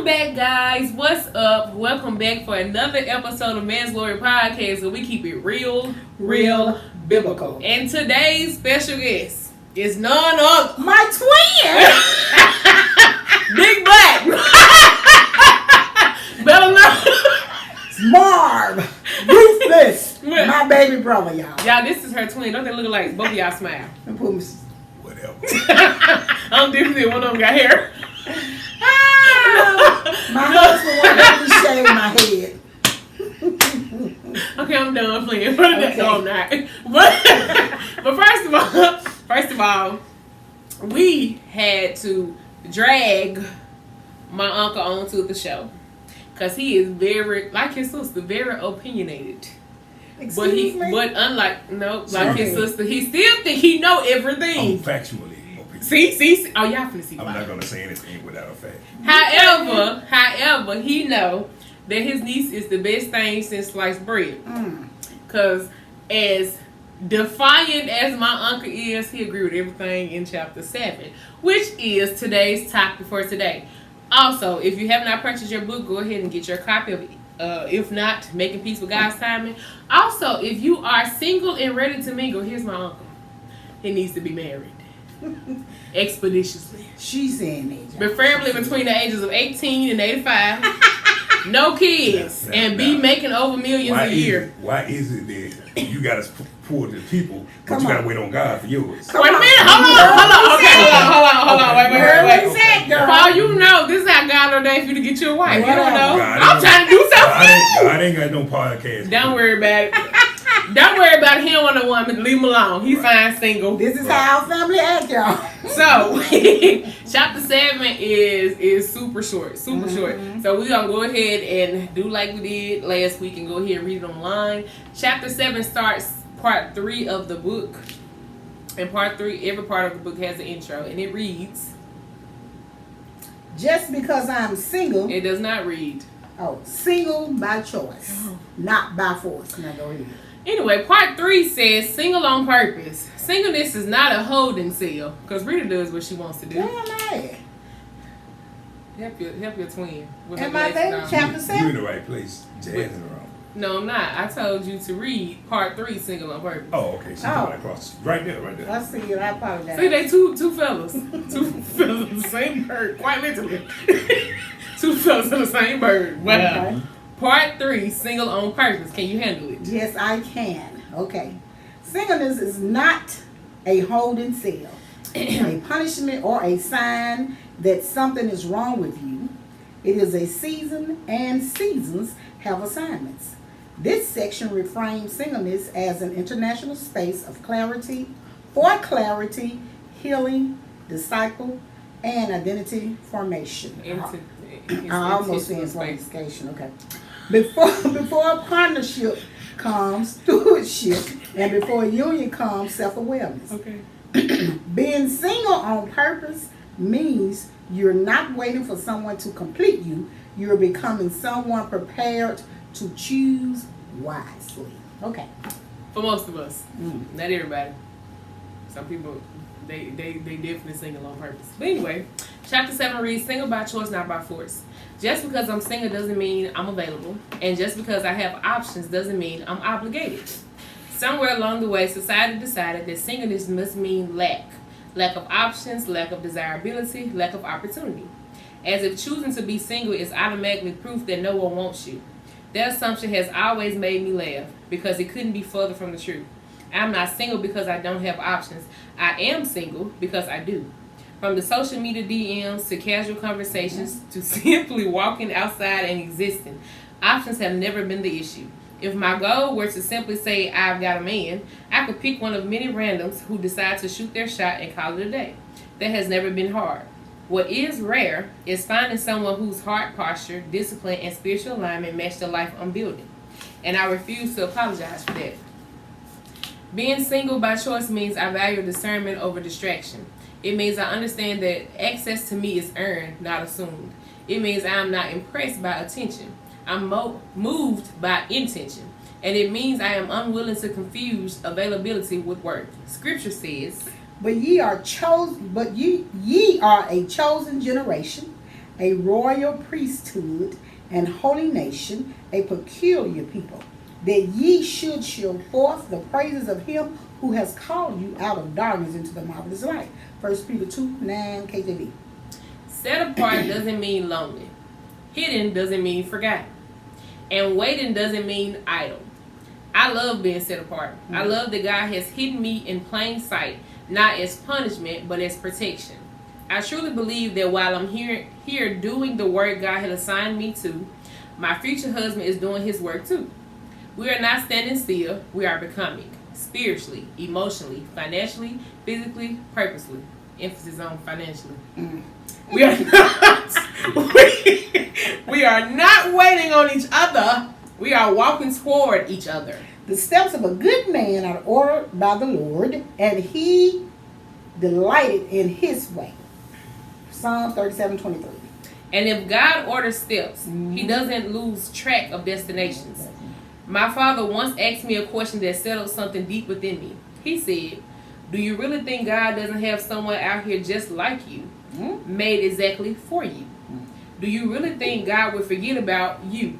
Welcome back, guys. What's up? Welcome back for another episode of Man's Glory Podcast, where we keep it real biblical. And today's special guest is none other my twin, Big Black. Better known Marv, Ruthless, my baby brother, y'all. Y'all, this is her twin. Don't they look like both of y'all smile? Whatever. I'm different than one of them got hair. My husband wanted me to shave my head. Okay, I'm done playing. No, I'm not. But first of all, we had to drag my uncle onto the show because he is very, like his sister, very opinionated. Excuse me? But unlike his sister, he still think he know everything. Factually. See. Oh, y'all finna see. I'm not gonna say anything without a fact. However, he know that his niece is the best thing since sliced bread. Cause as defiant as my uncle is, he agreed with everything in chapter 7, which is today's topic for today. Also, if you have not purchased your book, go ahead and get your copy of it. If not, Making Peace with God's Timing. Also, if you are single and ready to mingle, here's my uncle. He needs to be married. Expeditiously. She's in it. Preferably between the ages of 18 and 85. No kids. And be making over millions a year. Why is it that you gotta pour to people, but you gotta wait on God for yours? Wait a minute. Hold on. Wait. For all you know, this is how God ordained for you to get you a wife. You don't know. I'm trying to do something. God ain't got no podcast. Don't worry about it. Don't worry about it. He don't want no woman. Leave him alone. He's fine single. This is how our family act, y'all. So, chapter 7 is super short. Super short. So, we're going to go ahead and do like we did last week and go ahead and read it online. Chapter 7 starts part 3 of the book. And part 3, every part of the book has an intro. And it reads... Just because I'm single... It does not read. Oh, single by choice. Not by force. Now go ahead. Anyway, part 3 says, single on purpose. Singleness is not a holding cell. Because Rita does what she wants to do. Help your twin. Am I there? Chapter 7? You're in the right place. Jazzing around. No, I'm not. I told you to read part 3, single on purpose. Oh, okay. She's going across. Right there. I see it. I apologize. See, they two fellas. Two fellas in the same bird. Quite literally. Two fellas in the same bird. Wow. Okay. Part 3, single on purpose. Can you handle it? Yes, I can. Okay. Singleness is not a holding cell, a punishment, or a sign that something is wrong with you. It is a season, and seasons have assignments. This section reframes singleness as an international space of clarity, healing, disciple, and identity formation. I almost said fornication. Okay. Before partnership comes stewardship, and before union comes self-awareness. Okay. Being single on purpose means you're not waiting for someone to complete you. You're becoming someone prepared to choose wisely. Okay. For most of us. Not everybody. Some people, they definitely single on purpose. But anyway, chapter 7 reads, single by choice, not by force. Just because I'm single doesn't mean I'm available. And just because I have options doesn't mean I'm obligated. Somewhere along the way, society decided that singleness must mean lack. Lack of options, lack of desirability, lack of opportunity. As if choosing to be single is automatically proof that no one wants you. That assumption has always made me laugh because it couldn't be further from the truth. I'm not single because I don't have options. I am single because I do. From the social media DMs to casual conversations to simply walking outside and existing, options have never been the issue. If my goal were to simply say I've got a man, I could pick one of many randoms who decide to shoot their shot and call it a day. That has never been hard. What is rare is finding someone whose heart posture, discipline, and spiritual alignment match the life I'm building. And I refuse to apologize for that. Being single by choice means I value discernment over distraction. It means I understand that access to me is earned, not assumed. It means I am not impressed by attention. I'm moved by intention. And it means I am unwilling to confuse availability with worth. Scripture says, But ye are a chosen generation, a royal priesthood, and holy nation, a peculiar people, that ye should show forth the praises of him who has called you out of darkness into the marvelous light. 1 Peter 2:9 KJV. Set apart doesn't mean lonely. Hidden doesn't mean forgotten. And waiting doesn't mean idle. I love being set apart. I love that God has hidden me in plain sight, not as punishment, but as protection. I truly believe that while I'm here doing the work God had assigned me to, my future husband is doing his work too. We are not standing still. We are becoming. Spiritually, emotionally, financially, physically, purposely. Emphasis on financially. We are not we are not waiting on each other. We are walking toward each other. The steps of a good man are ordered by the Lord, and he delighted in his way. Psalm 37:23. And if God orders steps, he doesn't lose track of destinations. My father once asked me a question that settled something deep within me. He said, do you really think God doesn't have someone out here just like you, made exactly for you? Do you really think God would forget about you?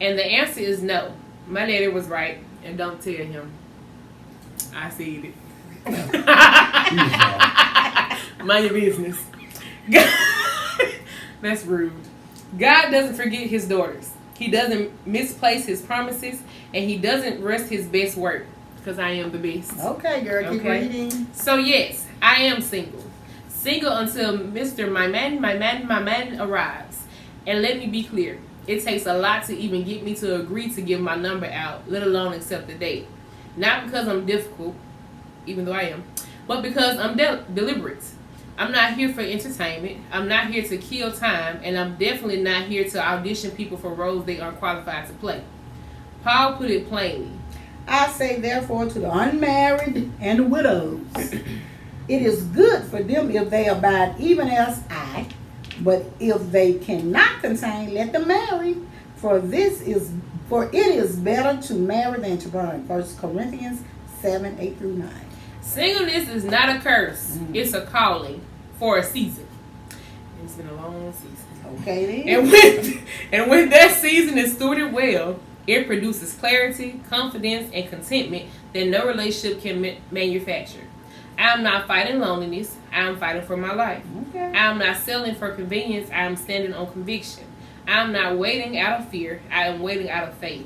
And the answer is no. My daddy was right, and don't tell him. I said it. Mind your business. That's rude. God doesn't forget his daughters. He doesn't misplace his promises, and he doesn't rest his best work, because I am the best. Okay, girl, keep reading. So yes, I am single. Single until Mr. My man arrives. And let me be clear, it takes a lot to even get me to agree to give my number out, let alone accept a date. Not because I'm difficult, even though I am, but because I'm deliberate. I'm not here for entertainment. I'm not here to kill time, and I'm definitely not here to audition people for roles they aren't qualified to play. Paul put it plainly. I say therefore to the unmarried and the widows, it is good for them if they abide even as I, but if they cannot contain, let them marry. For it is better to marry than to burn. 1 Corinthians 7:8-9. Singleness is not a curse. It's a calling for a season. It's been a long season. Okay then. And when that season is stewarded well, it produces clarity, confidence, and contentment that no relationship can manufacture. I am not fighting loneliness. I am fighting for my life. Okay. I am not selling for convenience. I am standing on conviction. I am not waiting out of fear. I am waiting out of faith.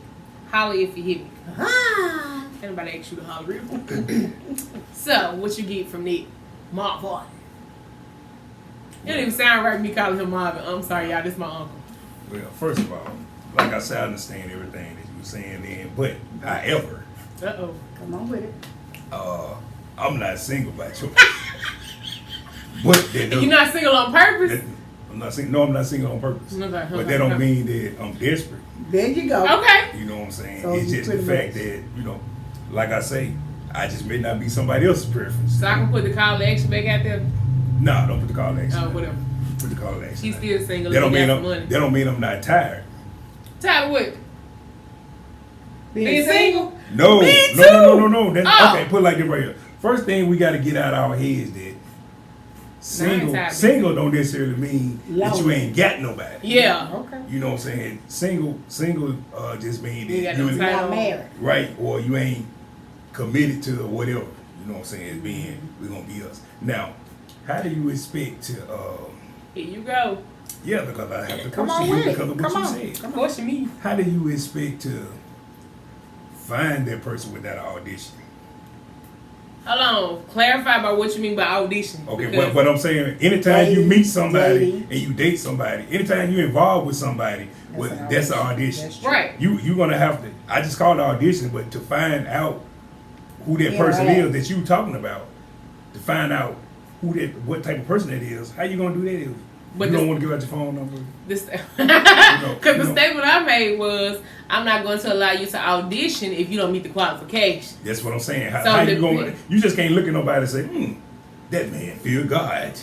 Holler if you hear me. Anybody ask you to holler? So, what you get from that? Marvin. It don't even sound right me calling him Marvin. I'm sorry, y'all. This is my uncle. Well, first of all, like I said, I understand everything that you were saying then, but however, Come on with it. I'm not single by choice. But You're not single on purpose? I'm not single. No, I'm not single on purpose. Okay, but that don't mean that I'm desperate. There you go. Okay. You know what I'm saying? So it's just the fact that, like I say, I just may not be somebody else's preference. So I can put the call to action back out there? No, don't put the call to action. Oh, whatever. Put the call to action. She's still single. That don't Money. That don't mean I'm not tired. Tired of what? Being single? No. Me too. No. That's, Oh. Okay, put it like this right here. First thing we got to get out of our heads that single don't necessarily mean that you ain't got nobody. Yeah. Okay. You know what I'm saying? Single just means You that got no You're not married. right, or you ain't committed to whatever. You know what I'm saying? It's being, we're gonna be us. Now, how do you expect to Here you go. yeah, because I have to Come question on you with it. because of what Come you on. said. Question me. How do you expect to find that person without an audition? Hold on. Clarify about what you mean by audition. Okay, because what I'm saying, anytime you meet somebody Dating. and you date somebody, anytime you're involved with somebody, that's an audition. That's true. Right. You're gonna have to. I just call it an audition, but to find out who that person Right. is that you talking about, to find out what type of person that is, how you gonna do that? But You don't want to give out your phone number. This, know, because the you know. statement I made was, I'm not going to allow you to audition if you don't meet the qualifications. That's what I'm saying. How, So how the- you going? You just can't look at nobody and say, that man feel God.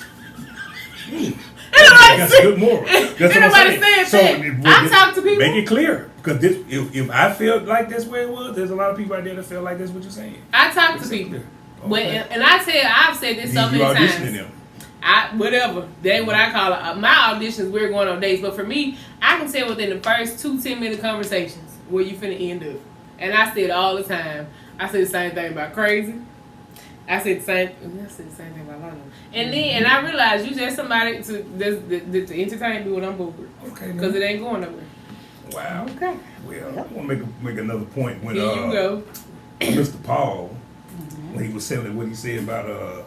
That's good moral. That's what I'm Nobody saying. said that. I talk to people. Make it clear, because this, if I felt like that's where it was, there's a lot of people out there that feel like that's what you're saying. I talk to Make it people. clear. But, Okay. and I've said this so You many auditioning times. them. Whatever. That ain't what I call it. My auditions, we're going on dates. But for me, I can tell within the first 2 10-minute conversations where you finna end up. And I say it all the time. I say the same thing about crazy. I said the same thing about Lana. And I realized you just somebody to entertain me when I'm bored. Okay. Because it ain't going nowhere. Wow. Okay. Well, I want to make another point when Here you go. Mr. Paul, when he was selling what he said about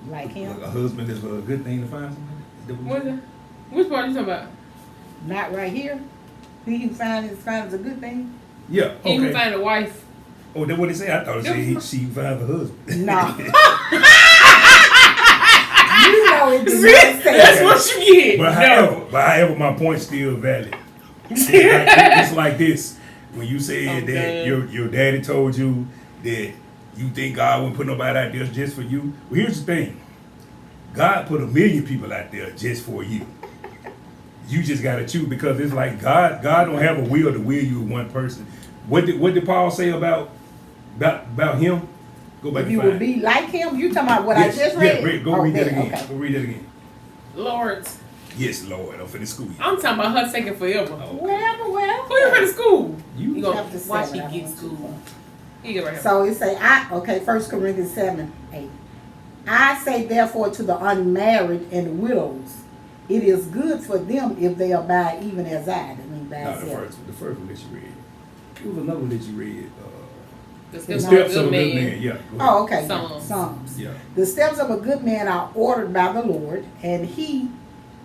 Like him. a husband is a good thing to find somebody. What's that? Which part you talking about? Not right here. He who finds a good thing. Yeah. He who Okay. find a wife. Oh, that's what he said. I thought he said she finds a husband. No. You know it did not say That's that. what you get. But however, my point's still valid. It's like this. When you said that your daddy told you that you think God wouldn't put nobody out there just for you. Well, here's the thing. God put 1 million people out there just for you. You just gotta choose, because it's like God don't have a will to will you with one person. What did Paul say about him? Go back If and you find would be like him, you talking about what Yes, I just read? Yeah, go read that again. Okay. Go read that again. Lord. Yes, Lord. I'm finna school you. I'm talking about her taking forever. Oh. Well. Who you finna school? You You gonna have to watch say me what I get want school. You get right here. So it say, 1 Corinthians 7:8. I say therefore to the unmarried and widows, it is good for them if they abide even as I. That means by No, itself. the first one that you read. It was another one that you read. The The steps steps of of a a good good man. man. Yeah. Go ahead. Oh, okay. Psalms. Yeah. The steps of a good man are ordered by the Lord, and he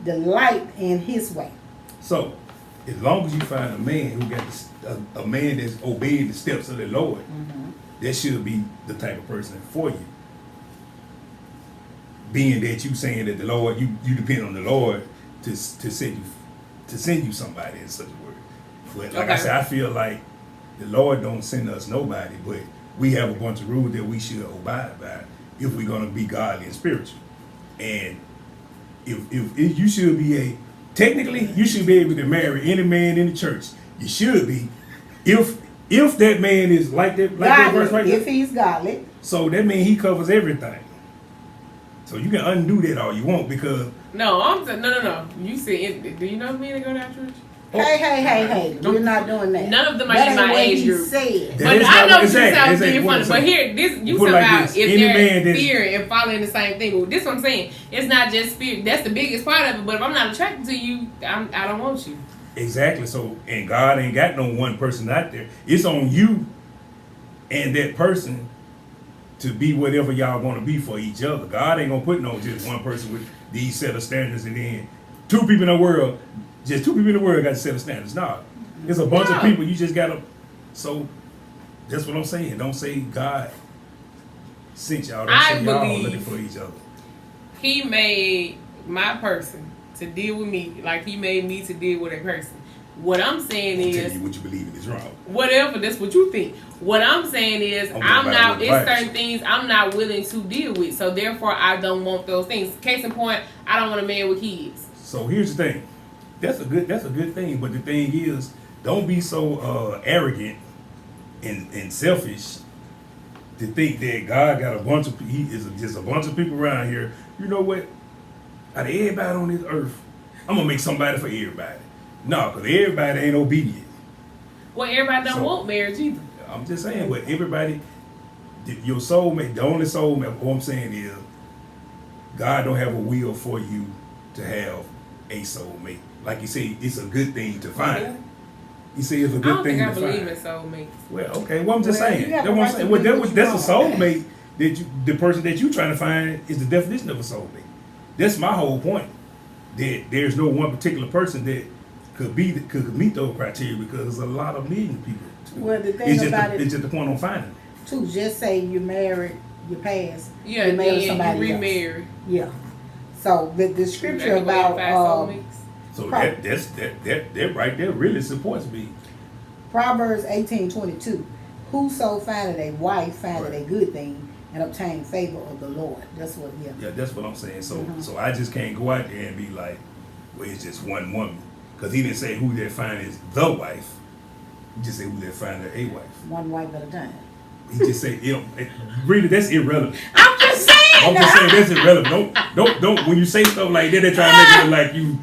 delight in his way. So, as long as you find a man who got a man that's obeying the steps of the Lord, that should be the type of person for you. Being that you saying that the Lord, you depend on the Lord to send you somebody in such a word. But like I said, I feel like the Lord don't send us nobody, but we have a bunch of rules that we should abide by if we're gonna be godly and spiritual. And if you should be technically you should be able to marry any man in the church. You should be, if that man is like that verse right there. If he's godly. So that means he covers everything. So you can undo that all you want, because No. You said, do you know me to go to that church? Hey. We're not doing that. None of them are That in ain't my what age he group. said. That But is I not know what you it's at. sound It's at being what funny. it's But at. here, you Put it talking like about this. if Any man they're that's- fear and following the same thing. Well, this is what I'm saying. It's not just fear. That's the biggest part of it. But if I'm not attracted to you, I don't want you. Exactly. So, and God ain't got no one person out there. It's on you and that person to be whatever y'all want to be for each other. God ain't gonna put no just one person with these set of standards, and then two people in the world got to set of standards. Nah, it's a bunch of people. You just gotta. So that's what I'm saying. Don't say God sent y'all. Don't say y'all looking for each other. He made my person to deal with me like he made me to deal with a person. What I'm saying I'll is, tell you what you believe in is wrong. whatever, that's what you think. What I'm saying is, it's certain things I'm not willing to deal with. So therefore, I don't want those things. Case in point, I don't want a man with kids. So here's the thing. That's a good thing. But the thing is, don't be so arrogant and selfish to think that God got just a bunch of people around here. You know what? Out of everybody on this earth, I'm gonna make somebody for everybody. No, because everybody ain't obedient. Well, everybody don't want marriage either. I'm just saying, but everybody, your soulmate, the only soulmate, what I'm saying is, God don't have a will for you to have a soulmate. Like you say, it's a good thing to find. You say it's a good thing to find. I don't think I believe in soulmates. Well, okay, well I'm just saying. you have That's a what I'm right saying. to Well, believe what that's a you want. soulmate the person that you trying to find is the definition of a soulmate. That's my whole point. That there's no one particular person that could meet those criteria, because there's a lot of million people. Well, the thing about it's just the point on finding. To just say you married, you passed. Yeah, you and married then somebody you else. remarry. Yeah. So the scripture about So that right there really supports me. Proverbs 18:22. Whoso findeth a wife findeth a good thing and obtain favor of the Lord. That's what. Yeah, that's what I'm saying. So I just can't go out there and be like, well, it's just one woman, because he didn't say who they find is the wife. He just said who they find a wife. One wife at a time. He just said, really, that's irrelevant. I'm just saying. I'm just saying that's irrelevant. Don't. When you say stuff like that, they try to make it look like you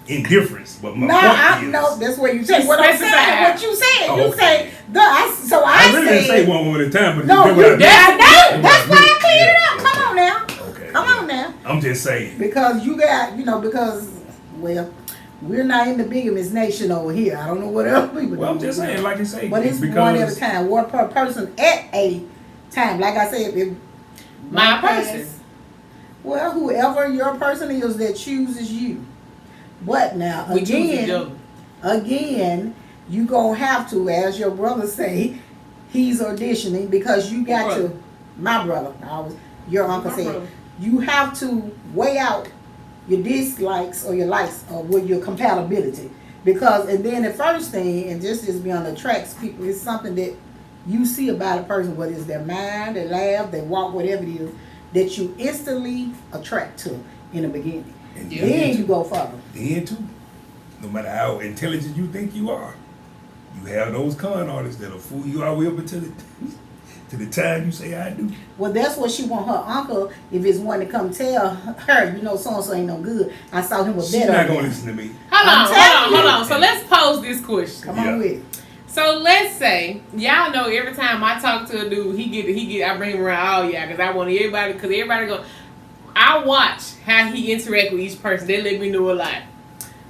indifference. But my point is, no, that's what you said. What I'm saying, what you said. Oh, You okay. say I really didn't say one word at a time, but no, you did. I know. That's why I cleared it up. Okay. Come on now. Okay. Come on now. I'm just saying. Because you got, well, we're not in the bigamous nation over here. I don't know what else people do. Well, I'm just saying, like you say, but it's because one at a time, one per person at a time. Like I said, if My person. Well, whoever your person is that chooses you. But now, We choose each other. again, you gonna have to, as your brother say, he's auditioning because you got to. My brother, your uncle said, brother. you have to weigh out your dislikes or your likes or with your compatibility. Because, and then the first thing, and just as beyond attracts people, is something that you see about a person, whether it's their mind, their laugh, their walk, whatever it is, that you instantly attract to in the beginning. And Then you go further. Then too, no matter how intelligent you think you are, you have those con artists that'll fool you all the way up until to the time you say I do. Well, that's what she want her uncle, if it's one to come tell her, so-and-so ain't no good. I saw him with She's better. not gonna listen to me. Hold on. So let's pose this question. Come on with it. So let's say y'all know every time I talk to a dude, he get I bring him around all y'all because I want everybody go. I watch how he interact with each person. They let me know a lot.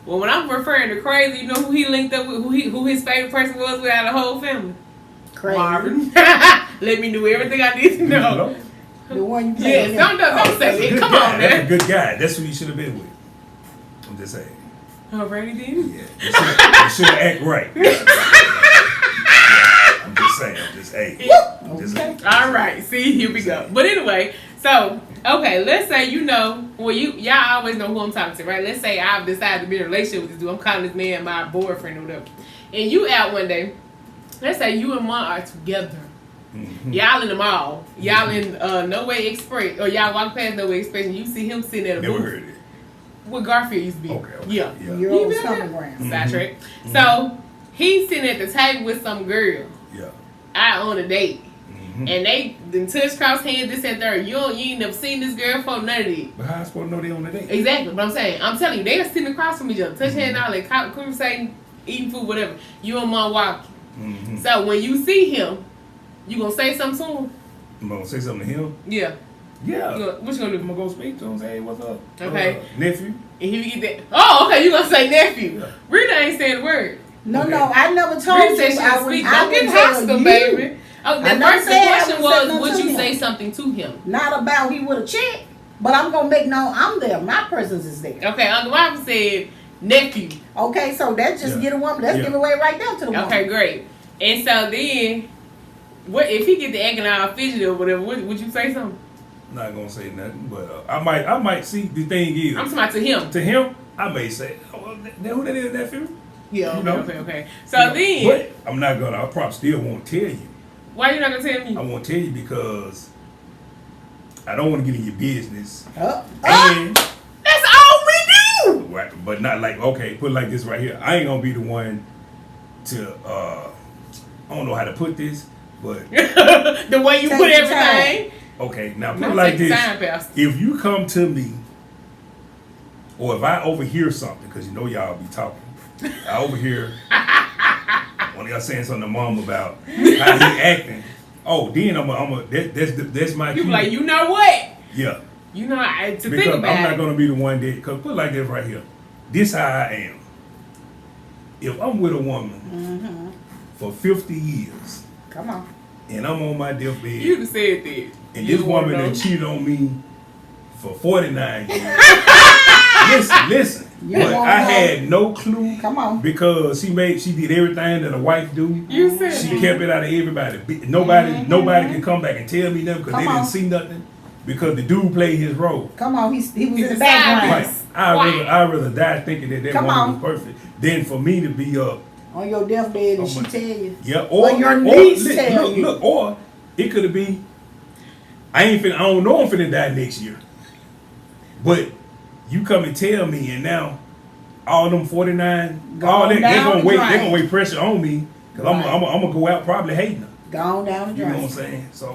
Well, when I'm referring to crazy, you know who he linked up with, who his favorite person was without the whole family. Crazy. Marvin. Let me know everything I need to know. The one you Yes, don't say it. Come on, man. That's a good guy. That's who you should have been with. I'm just saying. Already then? Yeah. You should have act right. I'm just saying. I'm just saying. All right. See, here we go. But anyway, so okay, let's say y'all always know who I'm talking to, right? Let's say I've decided to be in a relationship with this dude. I'm calling this man my boyfriend or whatever. And you out one day. Let's say you and Mom are together. Mm-hmm. Y'all in the mall. Y'all in No Way Express, or y'all walk past No Way Express, and you see him sitting at a booth. Never heard it. Where Garfield used to be. Okay. Yeah. Your old stomping ground. Sidetrack. So he's sitting at the table with some girl. Yeah. Out on a date. And they then touch, cross hands, this and third. You ain't never seen this girl before, none of it. But how I supposed to know they on the date? Exactly. But I'm telling you, they're sitting across from each other, touch hands, all that, conversating, eating food, whatever. You and Mom walking. So when you see him, you gonna say something to him? I'm gonna say something to him? Yeah. Yeah. What you gonna do? I'm gonna go speak to him and say, hey, what's up? Okay. Nephew? And he get that. Oh, okay, you gonna say nephew. Yeah. Rita ain't saying the word. No, Okay. I never told Rita you. said she I would would speak. Don't get tell hostile, you. baby. Oh, the question was, would you him. say something to him? Not about he would have checked, but I'm gonna make known I'm there. My presence is there. Okay, Uncle Marvin said nephew. Okay, so that's just get a woman. Let's give away right there to the woman. Okay, great. And so then, what if he get the acting all fidgety or whatever? Would you say something? Not gonna say nothing, but I might see. The thing is, I'm talking about to him. To him, I may say, oh, well, who that is, nephew? Yeah. You know? Okay. So then, but I'm not gonna. I probably still won't tell you. Why you not gonna tell me? I won't tell you because I don't want to get in your business. And that's all we do. Right, but not like, okay, put it like this right here. I ain't gonna be the one to I don't know how to put this, but the way you Take put your everything. okay, now put Don't it like take this. time, Pastor. If you come to me, or if I overhear something, because you know y'all be talking, I overhear one of y'all saying something to Mom about how he acting. Oh, then that's my You cue. like, you know what? Yeah. You know, to Because think about I'm not it. gonna be the one that, because put it like this right here. This how I am. If I'm with a woman for 50 years come on. and I'm on my deathbed, You done said that. and You this wanna woman know. that cheated on me for 49 years. listen. You But wanna I know. had no clue. Come on. Because she did everything that a wife do. You said She that. kept it out of everybody. Nobody can come back and tell me nothing because Come they on. didn't see nothing. Because the dude played his role. Come on. He was in He's the a background. side Right. I'd rather die thinking that Come woman on. was perfect than for me to be up. On your deathbed and Oh, she my- tell you. Yeah, Or your niece tell you. Look, or it could have been. I don't know I'm finna die next year. But you come and tell me, and now all them 49, all that they're gonna wait pressure on me because I'm gonna go out probably hating her. Gone down the You drain. know what I'm saying? So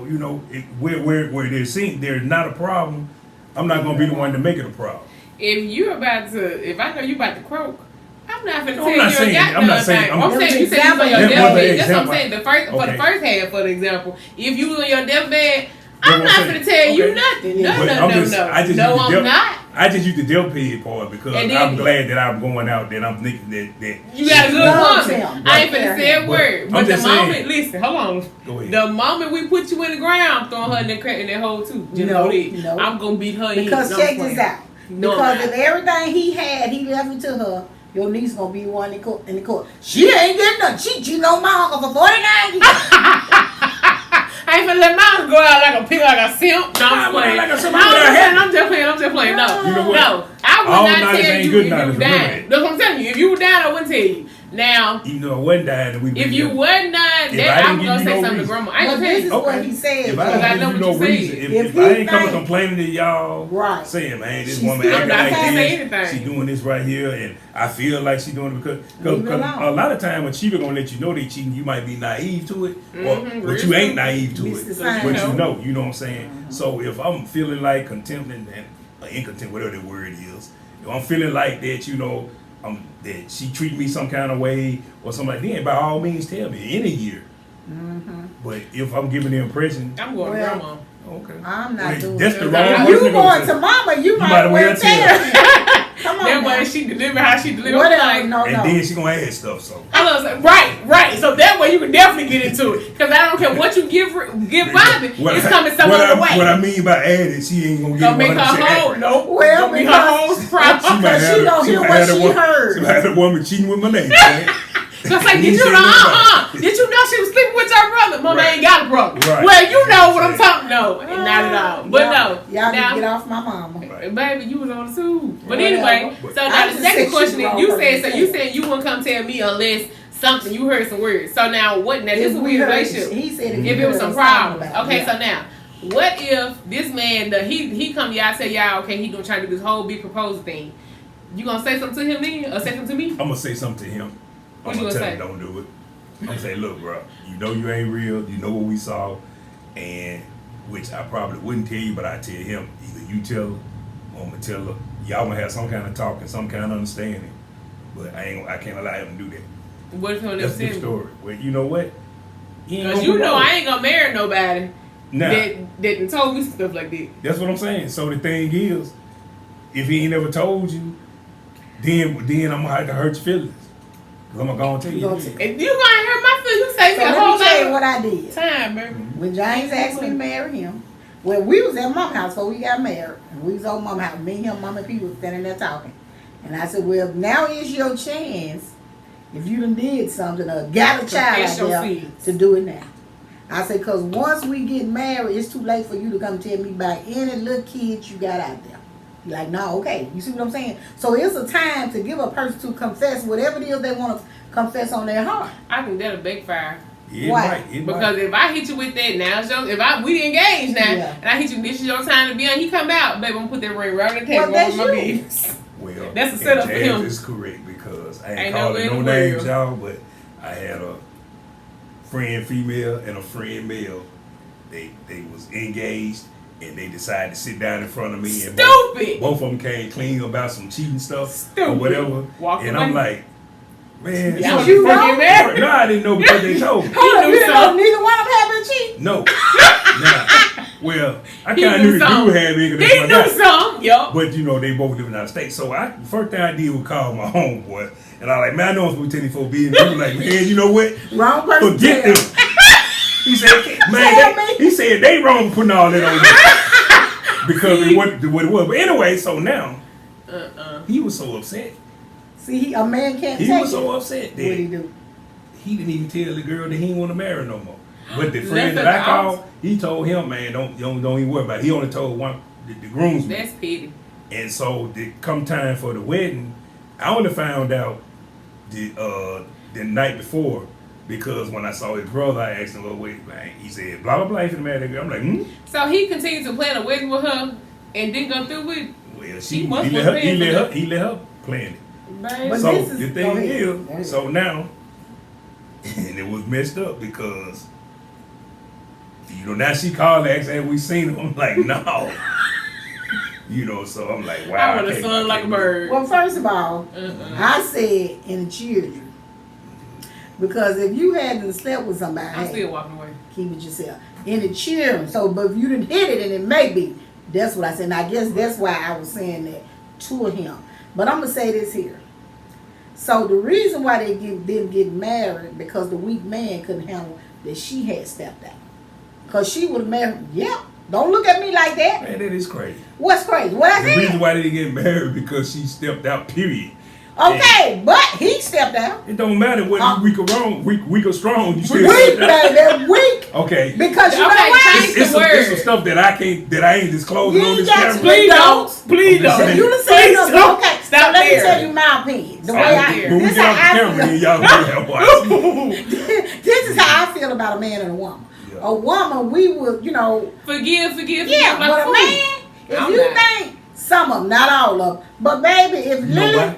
where there's not a problem, I'm not gonna be the one to make it a problem. If I know you about to croak, I'm not gonna No, tell I'm not you saying- a I'm not goddamn saying- thing. I'm- I'm saying you said you Example, on your yeah, deathbed. That's what I'm example. saying. For the Okay. first half, for the example, if you was on your deathbed, I'm That's not what I'm gonna saying. tell you Okay. nothing. Yeah. But No. I just No, use I'm the not. I just use the deathbed part because And then- I'm glad that I'm going out. That I'm thinking that You got a good Love woman. him. I ain't finna say a But word. I'm But the just saying- moment, listen, hold on. Go ahead. The moment we put you in the ground, I'm throwing her in that hole too. Just know that. No. I'm gonna beat her Because in. check this out. No, Because I'm if everything he had, he left it to her, your niece gonna be one in the court. She ain't getting nothing. She know my uncle for 49 years. I ain't finna let mine go out like a pig, like a simp. No, I'm playing. Like a simp. I'm just playing. No, You know what? no. I would All not knowledge tell ain't you good if you knowledge, was remember dying. that. That's what I'm telling you. If you were dying, I wouldn't tell you. Now, even though I wasn't dying, then we if you wasn't dying, If then I I'm didn't gonna give you say no something to reason. grandma. I ain't But gonna tell this is you. what he said. If I Because I don't know give you what no you reason, said. if If I he ain't coming think- complaining to y'all, Right. saying, man, this She's woman still acting not like saying this, anything. she doing this right here, and I feel like she doing it because Leave it alone. a lot of time a cheater gonna let you know they cheating, you might be naive to it, Mhm, but you real ain't true. naive to Miss it, the sign. but you know what I'm saying. So if I'm feeling like contempt and incontempt, whatever the word is, if I'm feeling like that, that she treat me some kind of way or something like that, then by all means tell me any year. But if I'm giving the impression, I'm going to Well, grandma. okay, I'm not Wait, doing that's it. the wrong You person You to go going to. to mama, you might might as well well tell her. Come on That now. way she deliver how she deliver. Whatever, Like, no. And then she gonna add stuff. So right. So that way you can definitely get into it. Because I don't care what you give Bobby, it's coming some other way. What I mean by added, she ain't gonna get Don't make 100% her whole. accurate. Nope. Well, Don't be her because- whole problem. She might She gonna hear might what have she a woman- heard. She might have a woman cheating with my name. Man. Cause like, You did you said know? nobody. Did you know she was sleeping with your brother? Mama Right. ain't got a brother. Right. Well, you know what I'm talking. No, not at all. But Y'all no, need to now, get off my mama. baby, you was on the tube. But Whatever. anyway, so I now the just second said question she is, you wrong said so. for You that. said you wouldn't come tell me unless something you heard some words. So now what? Now this If will we be a heard- relationship. He said If we it was heard some us talking problems. about it. Okay, Yeah. so now, what if this man, he come to y'all, tell y'all, okay, he gonna try to do this whole big proposal thing. You gonna say something to him then, or say something to me? I'm gonna say something to him. What I'm you gonna gonna tell say? him don't do it. I'm gonna say, look, bro, you know you ain't real. You know what we saw, and which I probably wouldn't tell you, but I tell him. Either you tell her, or I'm gonna tell her. Y'all gonna have some kind of talk and some kind of understanding. But I can't allow him to do that. What if he'll never That's a say different me? story. Well, you know what? He ain't Cause gonna you know propose. I ain't gonna marry nobody Nah. that told me stuff like that. That's what I'm saying. So the thing is, if he ain't never told you, then I'm gonna have to hurt your feelings. Cause I'm gonna go and tell you. Go to- If you gonna hurt my feelings, you say So a let whole me tell you lot what I did. of time, baby. When James asked me to marry him, well, we was at Mama's house before we got married. And we was on Mama's house. Me, him, Mama, and people was standing there talking. And I said, well, now is your chance. If you done did something or got a child Confess out your there sins. to do it now. I said, because once we get married, it's too late for you to come tell me about any little kids you got out there. You're like, no, okay. You see what I'm saying? So it's a time to give a person to confess whatever it is they want to confess on their heart. I think that'll backfire. Yeah, Why? it Because if I hit you with that, now it's your, we engaged now, Yeah. and I hit you, this is your time to be on. He come out, baby, I'm gonna put that ring right on the table Well, over my that's you. business. Well, That's a setup and for Jazz him. is correct because I Ain't ain't no calling way in no the names, world. y'all, but I had a friend female and a friend male. They was engaged and they decided to sit down in front of me and Stupid. both of them came clean about some cheating stuff Stupid. or whatever. Walk and away. I'm like, man, Y'all so- you before know? get married. no, I didn't know because they told me. Hold on, knew you didn't know something. neither one of them had been cheating? No. Nah. Well, I He kind of knew knew the something. dude had me. 'cause that's He my knew guy. some, yup. But you know, they both living out of state. So first thing I did was call my homeboy. And I like, man, I know I'm supposed to be 10 business. He was like, man, you know what? Wrong person. Forget to them. tell. He said, man, he said they wrong for putting all that on me. Because it wasn't what it was. But anyway, so now, he was so upset. See, a man can't He take was it. so upset What he that do? he didn't even tell the girl that he didn't want to marry no more. But the friend Left that at I the called, altar. he told him, man, don't even worry about it. He only told one the groomsman. That's petty. And so, come time for the wedding, I only found out the night before because when I saw his brother, I asked him, "Well, wait, man." He said, "Blah blah blah." If the man, I'm like, So he continued to plan a wedding with her and didn't go through with it. Well, He must he was let paying for that. her plan it. Baby. But So this is- the go thing ahead. is, Go ahead. so now, and it was messed up because You know, now she called and asked, have we seen him? I'm like, no. You know, so I'm like, wow. I would have sung like a bird. Well, first of all, I said in the children. Because if you hadn't slept with somebody, I'm still walking away. keep it yourself. In the children. So, but if you didn't hit it, and it may be. That's what I said. And I guess that's why I was saying that to him. But I'm going to say this here. So the reason why they didn't get married, because the weak man couldn't handle that she had stepped out. Because she would have married, yeah. Don't look at me like that. Man, that is crazy. What's crazy? What I said? The reason why they didn't get married because she stepped out, period. Okay, but he stepped out. It don't matter whether you weak or wrong, weak or strong. You still Weak, baby, weak. Okay. Because you know Okay, what? change It's the word. some stuff that I ain't disclosing You on this ain't got camera. Please don't. Please I'm don't. just You done said Please something. don't. Okay, Stop so let me there. tell you my opinion. The way Stop I, there. When we this get off the how I camera, feel. then y'all can watch. This is how I feel about a man and a woman. Yeah. A woman, we would, you know, Forgive. yeah, Like but a fool. man, if I'm you not. think some of them, not all of them, but baby, if You know Lily, why?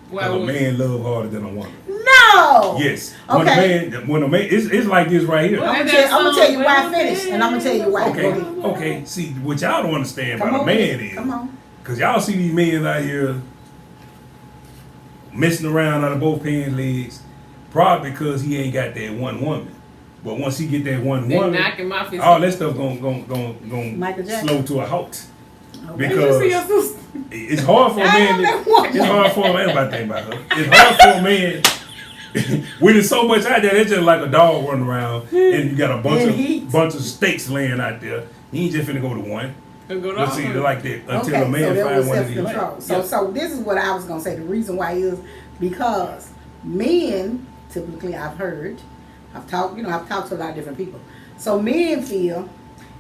Why Because a would- man love harder than a woman. no, Yes. Okay. When a man, it's like this right here. Well, I'm gonna tell you why I finished, and I'm gonna tell you why. Go Okay, ahead. okay. See, what y'all don't understand Come about a on, man is, come on. because y'all see these men out here messing around out of both pants legs, probably because he ain't got that one woman. But once he get that one They woman, knocking my fist. all that stuff gonna Michael Jackson. slow to a halt. Okay. Because You see your sister? it's hard for a I man. am that woman. It's hard for a man. About think about her. It's hard for a man. When there's so much out there, it's just like a dog running around, and you got a In heat. bunch of steaks laying out there. You ain't just finna go to one. Go to Let's see, all. like that until Okay, a man so there find was one that he self-control. like. So, so this is what I was gonna say. The reason why is because men, typically, I've talked to a lot of different people. So men feel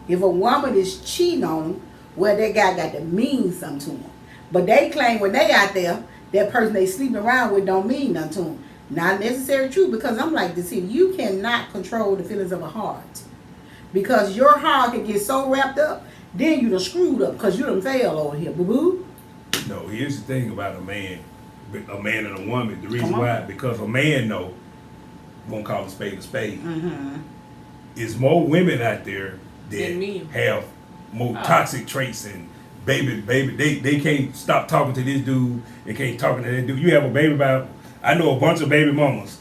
if a woman is cheating on them, well, that guy got to mean something to them. But they claim when they out there, that person they sleeping around with don't mean nothing to them. Not necessarily true, because I'm like this here. You cannot control the feelings of a heart, because your heart can get so wrapped up, then you done screwed up because you done failed over here, boo boo. No, here's the thing about a man and a woman. The reason Come on. why, because a man know, gonna call a spade a spade. Mm-hmm. There's more women out there Than men. that have more toxic traits and baby, they can't stop talking to this dude. They can't talk to that dude. You have a baby about, I know a bunch of baby mamas.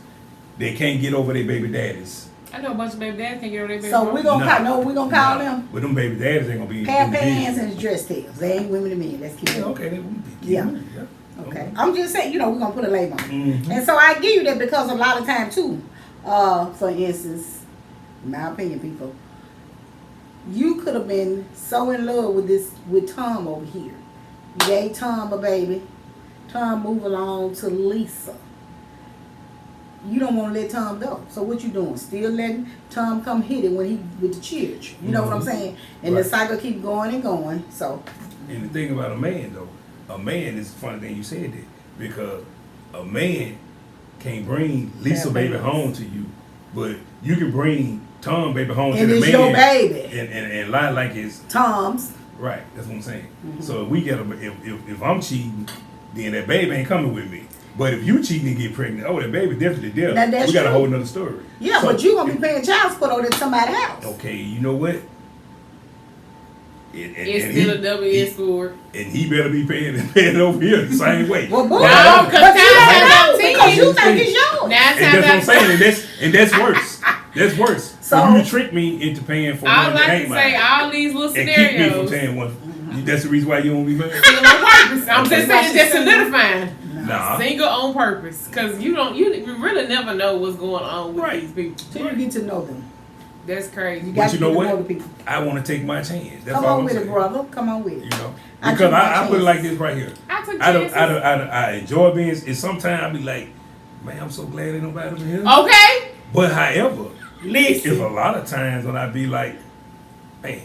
They can't get over their baby daddies. I know a bunch of baby dads can't get over their baby. So mama. we gonna call them But them baby daddies ain't gonna be hair in the pants business. and dress tails. They ain't women to men. Let's keep it. Yeah, okay, they would be. Yeah. Okay. I'm just saying, we're gonna put a label on it. Mhm. And so I give you that because a lot of time too, for instance, in my opinion, people, you could have been so in love with Tom over here. You gave Tom a baby. Tom move along to Lisa. You don't want to let Tom go. So what you doing? Still letting Tom come hit it when he with the church. You know what I'm saying? And Right. the cycle keep going and going. So And the thing about a man though, a man is a funny thing you said that, because a man can't bring Lisa Yeah, baby babies. home to you, but you can bring Tom baby home and to the it's man your baby. and lie like it's Tom's. right. That's what I'm saying. Mm-hmm. So if we get if I'm cheating, then that baby ain't coming with me. But if you cheating and get pregnant, oh, that baby definitely there. Now, that's We got a true. whole nother story. Yeah, So, but you gonna be paying child support over at somebody's house. okay, you know what? It's still a double S for it. And he better be paying it over here the same way. Well, boy, No, but 'cause you time don't has know got because you teeth. think it's yours. Now And it's time that's what I'm to saying, and that's worse. That's worse. So- So you trick me into paying for I one would that like ain't to say mine, all these little and keep me from scenarios. paying one. That's the reason why you don't be married. Single on purpose. I'm just That's saying, why just she said solidifying. Nah. Single on purpose, because you really never know what's going on with Right. these people. Till you get to know them. That's crazy. You But got you to know get to what? know the people. I want to take my chance. That's Come all on I'm with saying. it, brother. Come on with it. You know, I because took my I put it like chances. this right here. I took I chances. I enjoy being, and sometimes I be like, man, I'm so glad ain't nobody over here. Okay. But however, Listen. if a lot of times when I be like, man,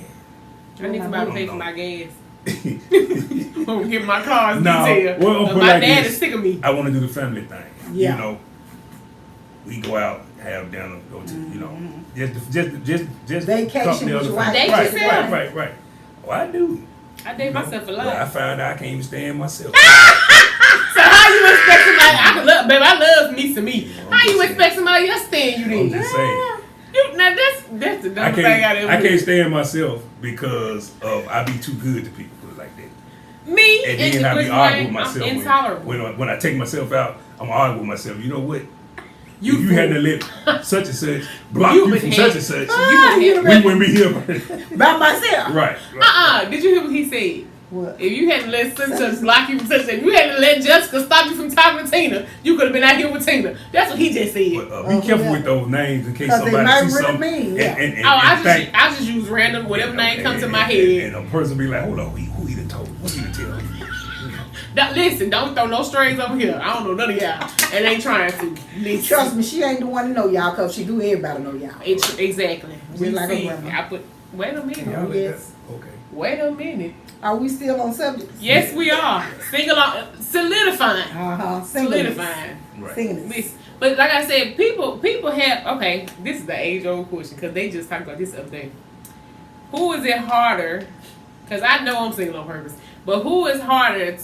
I need somebody to pay for No. my gas. I'm gonna get my car's No, detail. well, But put my like dad this. is sick of me. I want to do the family thing. Yeah. You know, we go out, have dinner, go to, you know, just Vacation company with of your the wife. family. Date yourself. Right. Well, I do. I date myself a But I lot. found out I can't even stand myself. So how you expect somebody? I can love, baby. I love me some me. Yeah, I'm How you just expect somebody else to stand you I'm then? just saying. Now that's the dumbest thing I ever I can't heard. stand myself because of I be too good to people, put it like that. Me And then I be the arguing with I'm myself. intolerable. When I take myself out, I'm arguing with myself. You know what? You if you hadn't let such and such block You you would from have- such and such, you we wouldn't be here. By myself. Right. Did you hear what he said? What? If you hadn't let such block you from such, if you hadn't let Jessica stop you from talking to Tina, you could have been out here with Tina. That's what he just said. But, be careful with those names in case 'Cause they somebody might sees really something. mean, yeah. And I just use random whatever name comes to my head. And a person be like, hold on, who he done told? What he done tell? Listen, don't throw no strings over here. I don't know none of y'all, and ain't trying to. Listen. Trust me, she ain't the one to know y'all, cause she do everybody know y'all. Exactly. Just like a grandma. Wait a minute. Y'all let Yes. that- Okay. Wait a minute. Are we still on subject? Yes, we are. Solidifying. Solidifying. Right. Singing this. Listen, but like I said, people have, okay, this is the age-old question, because they just talked about this the other day. Who is it harder, because I know I'm single on purpose, but who is it harder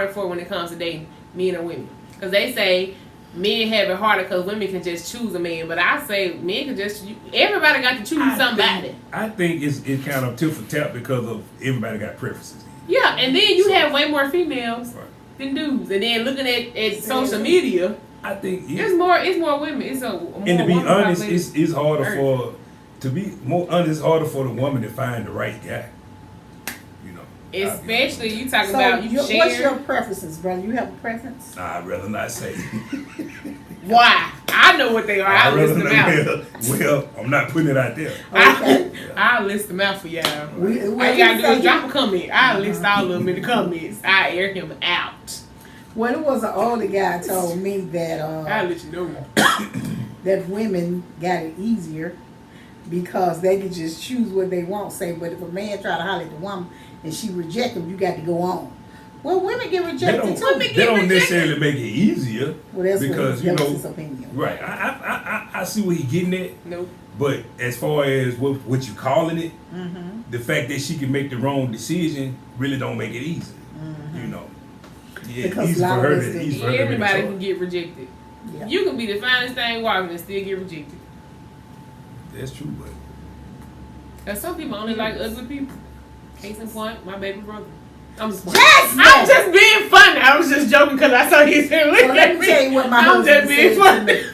for when it comes to dating, men or women? Because they say men have it harder because women can just choose a man, but I say men can just, everybody got to choose somebody. I think it's kind of tit for tat because of everybody got preferences. Yeah, and then you have way more females Right. than dudes, and then looking at social media, I think it's more women. It's a more and to be woman honest, population. it's harder Earth. it's harder for the woman to find the right guy. You know. Especially you talking So, about you what's share. your preferences, brother? You have a preference? Nah, I'd rather not say. Why? I know what they are. I'll list them out. Well, I'm not putting it out there. Okay. I'll list them out for y'all. All you We gotta do say is drop a comment. I'll list all of them in the comments. I air him out. Well, it was an older guy told me that I'll let you know. that women got it easier because they can just choose what they want. Say, but if a man try to holler at the woman and she reject him, you got to go on. Well, women get rejected too. They don't necessarily make it easier. Well, that's because what his opinion. Right. I see what he getting at. Nope. But as far as what you calling it, the fact that she can make the wrong decision really don't make it easy. You know. Yeah, Because easy for a lot of her us to think easy for her to make a Everybody choice. can get rejected. Yeah. You can be the finest thing walking and still get rejected. That's true, but Cause some people only like ugly people. Case in point, my baby brother. I'm just Jasmine! I'm just being funny. I was just joking because I saw he's here So looking let at me tell you what my I'm husband just being said to funny. me.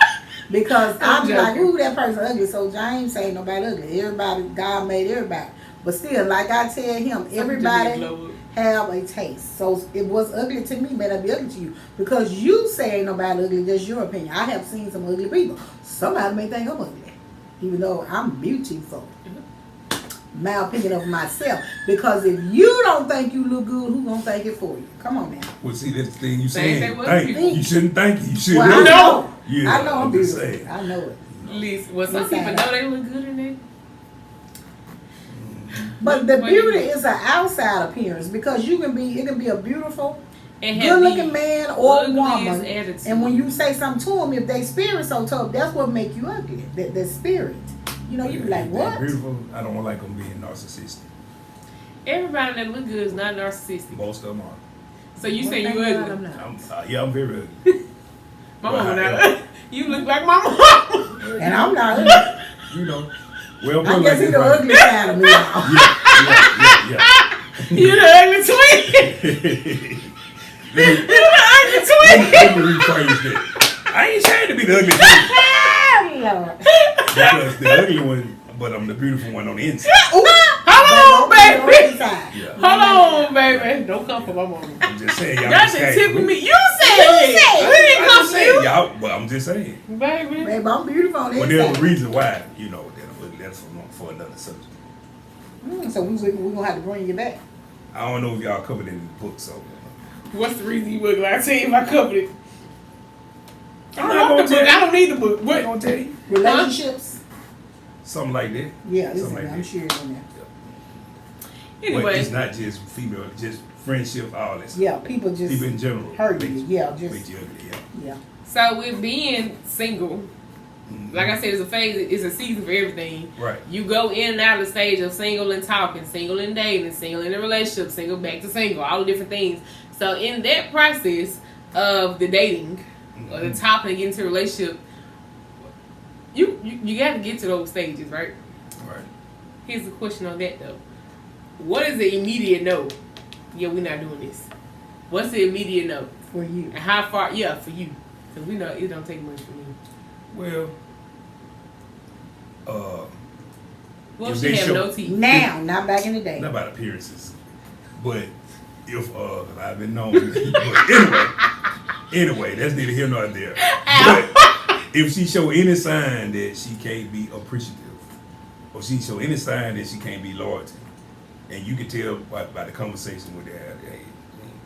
Because I'm I'm like, joking. ooh, that person ugly. So James ain't nobody ugly. Everybody, God made everybody. But still, like I tell him, everybody Blow up. have a taste. So it was ugly to me, may not be ugly to you. Because you say ain't nobody ugly, that's your opinion. I have seen some ugly people. Somebody may think I'm ugly. Even though I'm beautiful. My opinion of myself. Because if you don't think you look good, who gonna think it for you? Come on now. well, see, that's the thing you Same saying. thing with Thank people. you. You shouldn't thank you. You should Well, I know. know. Yeah, I know I'm just beautiful. saying. I know it. Listen, well, some Inside people out. know they look good in it. But the What do you beauty mean? is an outside appearance because it can be a beautiful, And have good looking the man or ugliest woman. attitude. And when you say something to them, if they spirit so tough, that's what make you ugly. That spirit. You know, you be like, If they're what? beautiful, I don't like them being narcissistic. Everybody that look good is not narcissistic. Most of them are. So you say Thank you God ugly. I'm not. I'm very ugly. My Well, mama I- not. You look like my mama. And I'm not ugly. You know. Well, I put it guess like he's this, the right? ugly side of me. Y'all. Yeah. You the ugly twin. Let You the ugly twin. me rephrase that. I ain't trying to be the ugly thing. Lord. Because the ugly one, but I'm the beautiful one on the inside. Hold on, baby. Side. Yeah. Hold on, baby. Don't come for my mama. I'm just saying, y'all Y'all just just can't- tickle me. You said it. We didn't I'm come just for saying, you. y'all. Well, I'm just saying. Baby. Baby, I'm beautiful on the But there's a inside. reason why, you know, that I'm ugly. That's for another subject. So we gonna have to bring you back. I don't know if y'all covered it in the book, so. What's the reason you look like? I tell you if I covered it. I'm I not want gonna the book. tell I don't need the book. I'm What? gonna tell you. Relationships. Something like that. Yeah, it's Something like I'm that. sure it's in there. But Anyway, it's not just female, just friendship, all that stuff. Yeah, people just People in general. hurt you. make Yeah, just make you ugly, yeah. yeah. so with being single, like I said, it's a phase. It's a season for everything. Right. You go in and out of the stage of single and talking, single and dating, single in a relationship, single back to single, all the different things. So in that process of the dating or the talking and getting into a relationship, you got to get to those stages, right? Right. Here's the question on that though. What is the immediate no? Yeah, we're not doing this. What's the immediate no? For you. And how far? Yeah, for you. Because we know it don't take much for me. Well, Well, if she they have show- no teeth. Now, not back in the day. not about appearances, but if 'cause I've been known. But anyway, that's neither here nor there. But if she show any sign that she can't be appreciative, or she show any sign that she can't be loyal, and you can tell by the conversation with her, hey,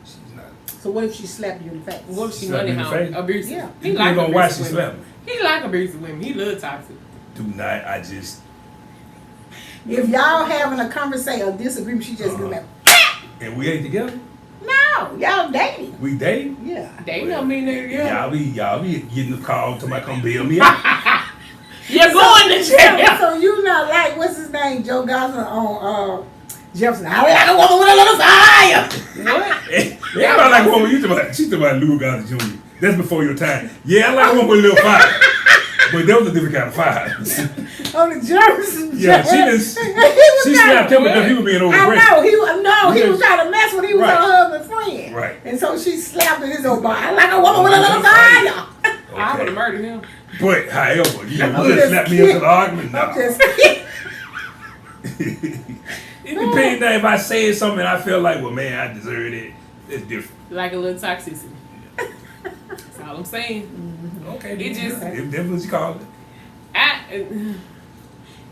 she's not. So what if she slapped you in the face? What if she Slap money me in the how face? abusive? Yeah. He You like gonna watch she abusive slap women. me? He like abusive women. He love toxic. Do not. I just. If y'all having a conversation, a disagreement, she just give me. And we ain't together. No, y'all dating. We dating. Yeah. They don't mean they together. Y'all be getting the call to my come bail me out. You're going to jail. So you not like what's his name, Joe Goslin on Jefferson? I like a woman with a little fire. What? Everybody like a woman. You talking about? She talking about Louis Gossett Jr. That's before your time. Yeah, I like a woman with a little fire. But that was a different kind of fire. On the Jefferson. Yeah, she slapped him because he was being I overaggressive. know he was trying to mess when he was Right. her husband's friend. Right. And so she slapped his old body. I like a woman with a little fire. I would Okay. have murdered him. But however, you I'm just just slap me into the argument. No. I'm just kidding. It depends now if I say something and I feel like, well, man, I deserve it. It's different. Like a little toxicity. That's all I'm saying. Okay. It just- if that's what you call it.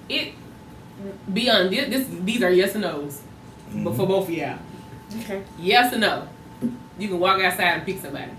It beyond these are yes or no's, but for both of y'all, Okay. yes or no, you can walk outside and pick somebody.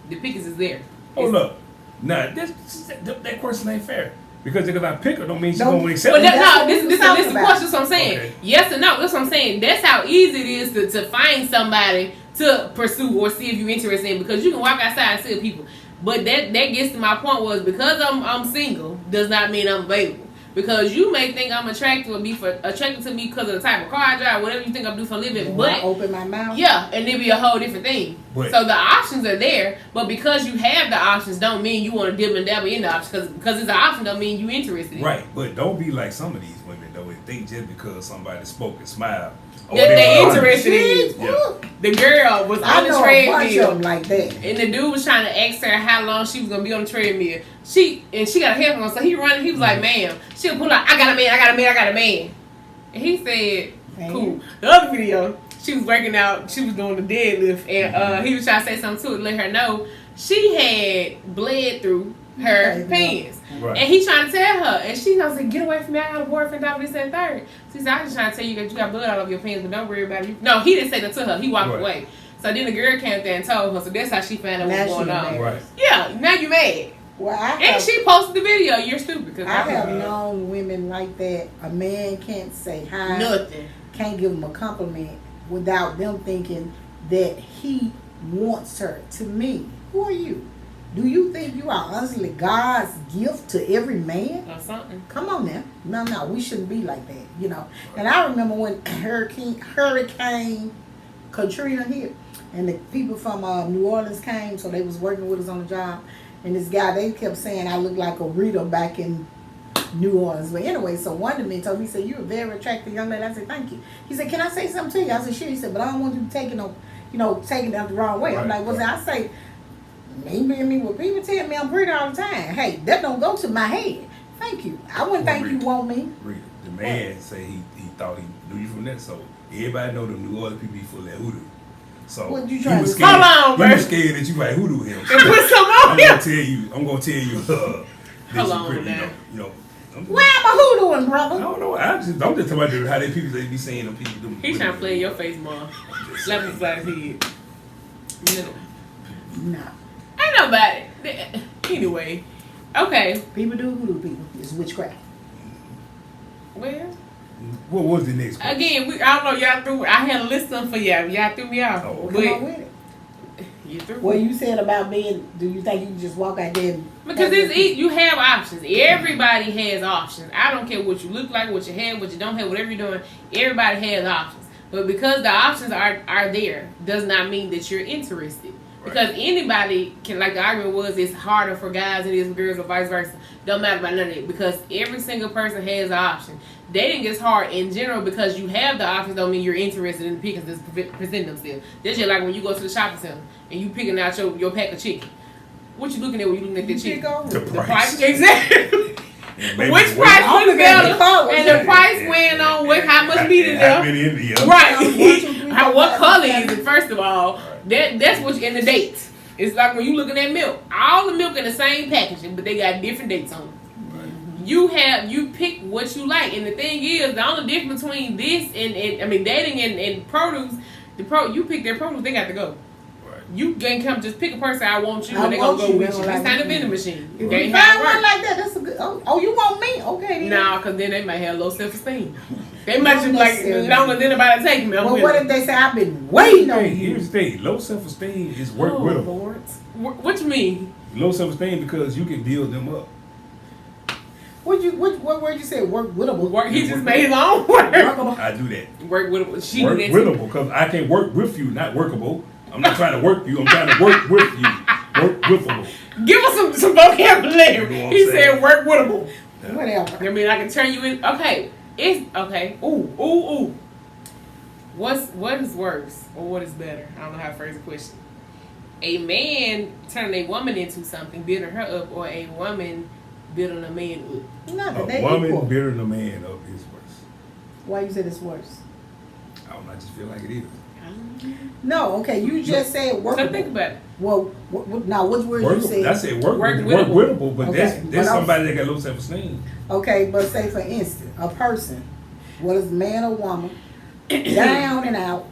The pickings is there. Hold up. Nah, that question ain't fair. Because if I pick her, don't mean she's Don't- going to accept But it. That's no, what this we is was talking the about. question. That's what I'm saying. Okay. Yes or no. That's what I'm saying. That's how easy it is to find somebody to pursue or see if you're interested in, because you can walk outside and see people. But that gets to my point was, because I'm single does not mean I'm available. Because you may think I'm attracted to me because of the type of car I drive, whatever you think I do for a living. When I But open my mouth. yeah, and it'd be a whole different thing. But- So the options are there, but because you have the options, don't mean you want to dip and dabble in the options. Because it's an option, don't mean you interested in it. Right, but don't be like some of these women, though, and think just because somebody spoke and smiled. That they were interested in Jeez, you. Yeah. woo. The girl was I on the know a bunch of treadmill, them like that. and the dude was trying to ask her how long she was gonna be on the treadmill. She got a headphone on, so he running. He was like, "Ma'am," she'll pull out, "I got a man," and he said, Man. "Cool." The other video, she was working out, she was doing the deadlift, and he was trying to say something to her, to let her know she had bled through her Okay, pants. Right. And he trying to tell her, and she was like, "Get away from me! I got a boyfriend, all this and third." She said, "I just trying to tell you that you got blood all over your pants, but don't worry about it." No, he didn't say that to her. He walked Right. away. So then the girl came there and told her. So that's how she found out Now what's she going on. mad. Right. Yeah, now you mad. Well, I And have, she posted the video. You're stupid. Cause I have known women like that. A man can't say hi, nothing. can't give him a compliment without them thinking that he wants her. To me, who are you? Do you think you are honestly God's gift to every man? Or something. Come on now. No, we shouldn't be like that, you know. And I remember when Hurricane Katrina hit, and the people from New Orleans came, so they was working with us on the job. And this guy, they kept saying I look like a Rita back in New Orleans. But anyway, so one of them told me, he said, "You're a very attractive young lady." I said, "Thank you." He said, "Can I say something to you?" I said, "Sure." He said, "But I don't want you to take it, taking it out the wrong way." I'm Right, like, "What's right. that?" I say, maybe well, people tell me I'm pretty all the time. Hey, that don't go to my head. Thank you. I wouldn't Well, think you want me. Rita, the man say he thought he knew you from that, so everybody know them New Orleans people be full of that hoodoo. So What you he trying was to scared. Hold on, He bro. was scared that you might hoodoo him. And put some on I'm him. gonna tell you. That Hold you on pretty, now. you know. Where am I hoodooing, I brother? don't know. I'm just talking about how they people they be saying them people do. He trying to play in your face, mom. Slap his flat head. No. No. Ain't nobody. Anyway. Okay. People do hoodoo people. It's witchcraft. Well, What was the next question? again, I don't know. Y'all threw. I had a list of them for y'all. Y'all threw me off. Oh, Come on But with it. you threw. What you said about being, do you think you can just walk out there and... Because you have options. Everybody has options. I don't care what you look like, what you have, what you don't have, whatever you're doing. Everybody has options. But because the options are there, does not mean that you're interested. Because anybody can, like the argument was, it's harder for guys than it is for girls or vice versa. Don't matter about none of it because every single person has an option. Dating gets hard in general because you have the options don't mean you're interested in the pickings that present themselves. That's just like when you go to the shopping center and you picking out your pack of chicken. What you looking at when you looking at the chicken? The price. Exactly. Which price looks better? And the price went on with how much meat in there. Right. What color is it, first of all? That's what in the dates. It's like when you looking at milk. All the milk in the same packaging, but they got different dates on them. You pick what you like, and the thing is, the only difference between this and dating and produce, you pick their produce, they got to go. Right. You can't come just pick a person I want you, and they gonna go with you. It's not a vending machine. If you find one like that, that's a good. Oh, you want me? Okay. Nah, because then they might have low self-esteem. They might just like don't let anybody take me. Well, what if they say I've been waiting on you? Here's the thing: low self-esteem is work with them. What you mean? Low self-esteem because you can build them up. What word you say? Work wittable. Work. He just made his own word. I do that. Work wittable. She work do that wittable because I can work with you, not workable. I'm not trying to work you. I'm trying to work with you. Work withable. Give us some vocabulary. You know he said work wittable. Yeah. Whatever. I mean, I can turn you in. Okay. It's okay. Ooh. What is worse or what is better? I don't know how to phrase the question. A man turning a woman into something, building her up, or a woman building a man up. A woman building a man up is worse. Why you said it's worse? I don't know. I just feel like it is. No, okay. You just said workable. So think about it. Well, now which word you said? I said work wittable, but okay. that's somebody that got low self-esteem. Okay, but say for instance, a person, whether it's man or woman, down and out,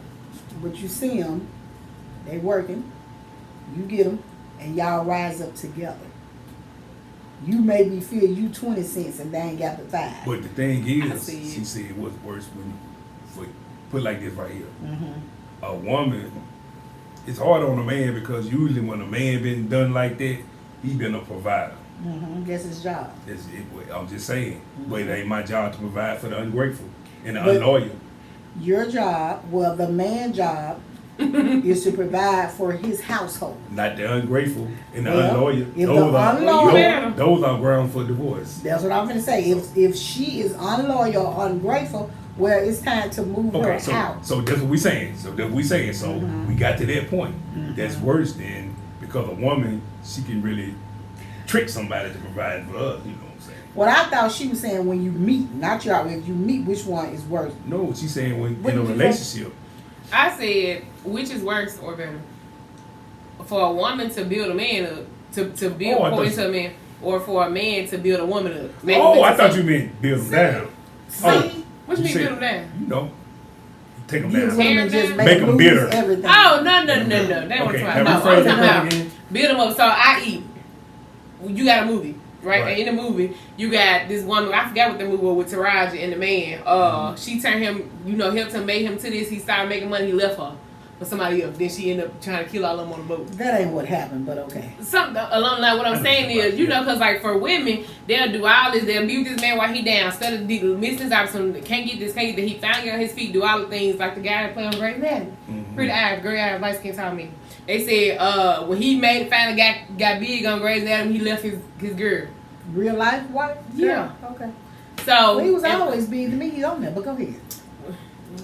but you see them, they working, you get them, and y'all rise up together. You maybe feel you 20 cents and they ain't got the 5. But the thing is, she said it was worse when put like this right here. Mm-hmm. A woman, it's hard on a man because usually when a man been done like that, he been a provider. Mm-hmm. That's his job. I'm just saying, but it ain't my job to provide for the ungrateful and the unloyal. Your job, well, the man's job is to provide for his household. Not the ungrateful and the unloyal. Those are ground for divorce. That's what I'm going to say. If she is unloyal or ungrateful, well, it's time to move her out. So that's what we saying. So we got to that point. Mm-hmm. That's worse than because a woman, she can really trick somebody to provide for us. You know what I'm saying? Well, I thought she was saying when you meet, not y'all. If you meet, which one is worse? No, she's saying when in a relationship. I said, which is worse or better? For a woman to build a man up, to build into a man, or for a man to build a woman up? I thought you meant build them down. What you mean build them down? You know, take them down. Make them bitter. Everything. Oh, no. They want to try. No, I'm talking about build them up. So I eat. You got a movie. Right? In the movie, you got this woman, I forgot what the movie was with Taraji and the man. She turned him, helped him, made him to this. He started making money, he left her for somebody else. Then she ended up trying to kill all of them on the boat. That ain't what happened, but okay. Something along like what I'm saying is, because like for women, they'll do all this, they'll be with this man while he down, instead of missing his opportunity, can't get this, can't get that. He finally on his feet, do all the things like the guy that play on Great Madden. Pretty eyes, gray eyes, light skin, tall me. They said when he finally got big on Grey's Anatomy, he left his girl. Real life wife? Yeah. Okay. So well, he was always big to me. He's on there, but go ahead.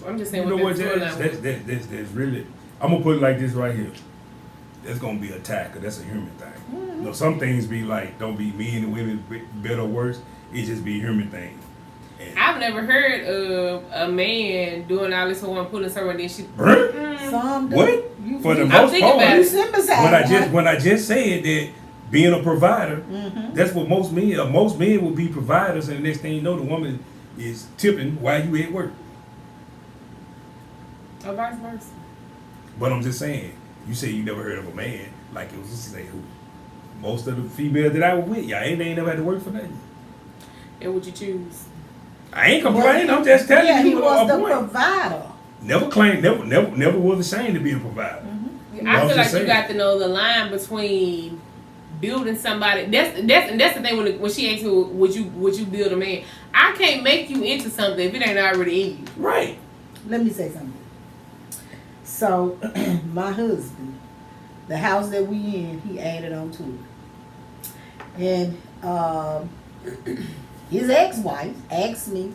I'm just saying. You know what? That's really. I'm gonna put it like this right here. That's gonna be a attack, 'cause that's a human thing. Mm-hmm. Some things be like, don't be men and women better or worse. It just be a human thing. And I've never heard of a man doing all this for one, pulling someone, then she. Some do. What? For the most part, when I just said that. Being a provider, that's what most men will be providers, and the next thing you know, the woman is tipping while you at work. Or vice versa. But I'm just saying, you say you never heard of a man, like it was just say who. Most of the females that I was with, y'all ain't never had to work for nothing. And would you choose? I ain't complaining, I'm just telling you. Yeah, he was the provider. Never was ashamed to be a provider. I feel like you got to know the line between building somebody. That's the thing when she asked me, would you build a man? I can't make you into something if it ain't already in you. Right. Let me say something. So my husband, the house that we in, he added on to it. And his ex-wife asked me,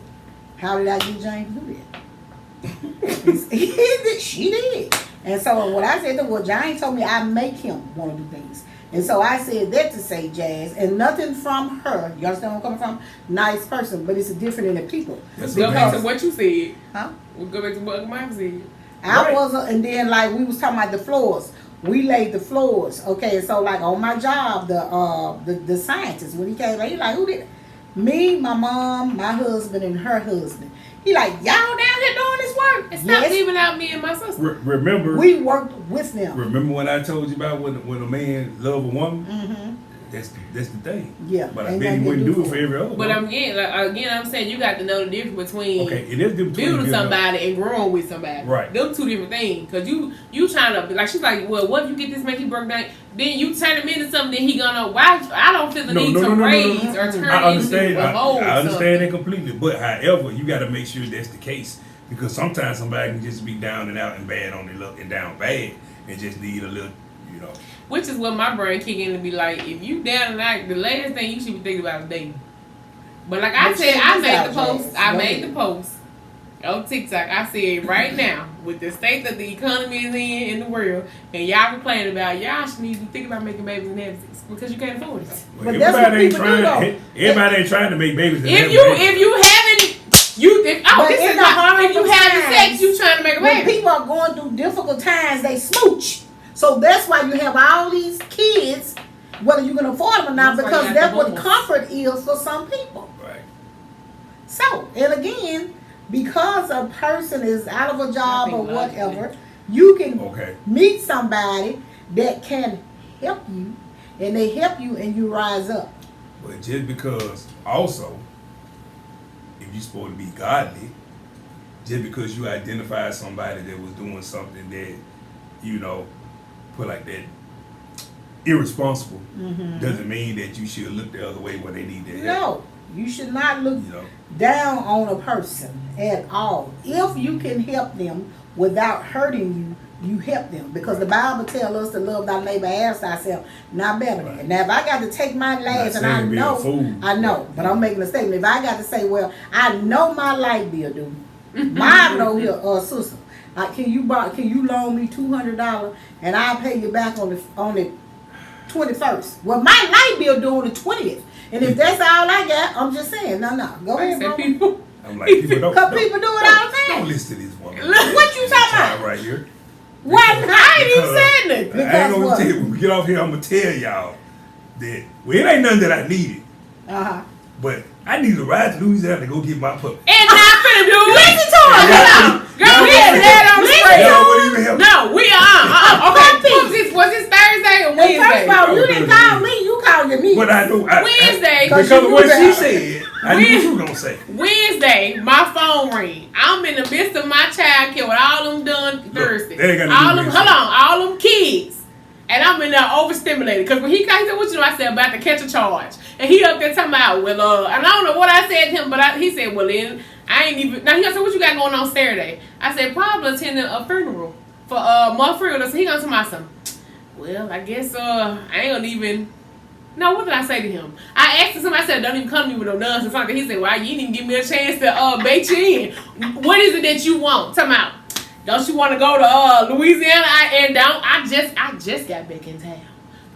how did I get James to do that? She did. And so what I said to her, well, James told me I make him want to do things. And so I said that to say, Jazz, and nothing from her. You understand where I'm coming from? Nice person, but it's different in the people. Go back to what you said. Huh? We'll go back to what Mike said. I was, and then like we was talking about the floors. We laid the floors, okay. So like on my job, the scientist when he came, he like, who did it? Me, my mom, my husband, and her husband. He like, y'all down here doing this work? It's not leaving out me and my sister. Remember, we worked with them. Remember when I told you about when a man love a woman? Mm-hmm. That's the thing. Yeah. But I bet he wouldn't do it for every other. But I'm saying you got to know the difference between it is different building somebody and growing with somebody. Right. Them two different things. Cause you trying to like she's like, well, what if you get this man he broke down? Then you turn him into something. Then he gonna why? I don't feel the need to raise or turn into a mold. I understand that completely. But however, you got to make sure that's the case because sometimes somebody can just be down and out and bad on their luck and down bad and just need a little, you know. Which is what my brain kick in to be like, if you down and out, the latest thing you should be thinking about is dating. But like I said, I made the post on TikTok. I said right now, with the state that the economy is in the world, and y'all complaining about, y'all should need to think about making babies and having sex because you can't afford it. Well, everybody ain't trying to make babies. If you having sex, you trying to make a baby. When people are going through difficult times, they smooch. So that's why you have all these kids, whether you can afford them or not, because that's what comfort is for some people. Right. So, and again, because a person is out of a job or whatever, you can meet somebody that can help you, and they help you, and you rise up. But just because, also, if you're supposed to be godly, just because you identify somebody that was doing something that, you know, put like that, irresponsible, doesn't mean that you should look the other way when they need their help. No, you should not look down on a person at all. If you can help them without hurting you, you help them. Because the Bible tells us to love thy neighbor as thyself, not better than. Now, if I got to take my last, and I know, but I'm making a statement. If I got to say, well, I know my light bill due. Mine know here, sister. Can you loan me $200 and I'll pay you back on the 21st? Well, my light bill due on the 20th, and if that's all I got, I'm just saying, no, go ahead, bro. People. I'm like, people do it all the time. Don't listen to this woman. What you talking about right here? Why? I ain't even saying it. I ain't gonna tell you. When we get off here, I'm gonna tell y'all that it ain't nothing that I needed. But I need to ride to Louisiana to go get my puppy. And not finna do it. Listen to her. Girl, we had that on straight. No, we okay. Was this Thursday or Wednesday? First of all, you didn't call me. You called me. But I know Wednesday. Because of what she said, I knew what you were gonna say. Wednesday, my phone rang. I'm in the midst of my child care with all them done Thursday. All them kids. And I'm in there overstimulated. Because when he came, he said, what you know? I said, about to catch a charge. And he up there talking about, well, and I don't know what I said to him, but he said, well, then, I ain't even, now he said, what you got going on Saturday? I said, probably attending a funeral for my friend. So he gonna tell me something. Well, I guess, I ain't gonna even, no, what did I say to him? I asked him, I said, don't even come to me with no nuns or something. He said, well, you didn't give me a chance to bait you in. What is it that you want? Talking about, don't you want to go to Louisiana? I just got back in town.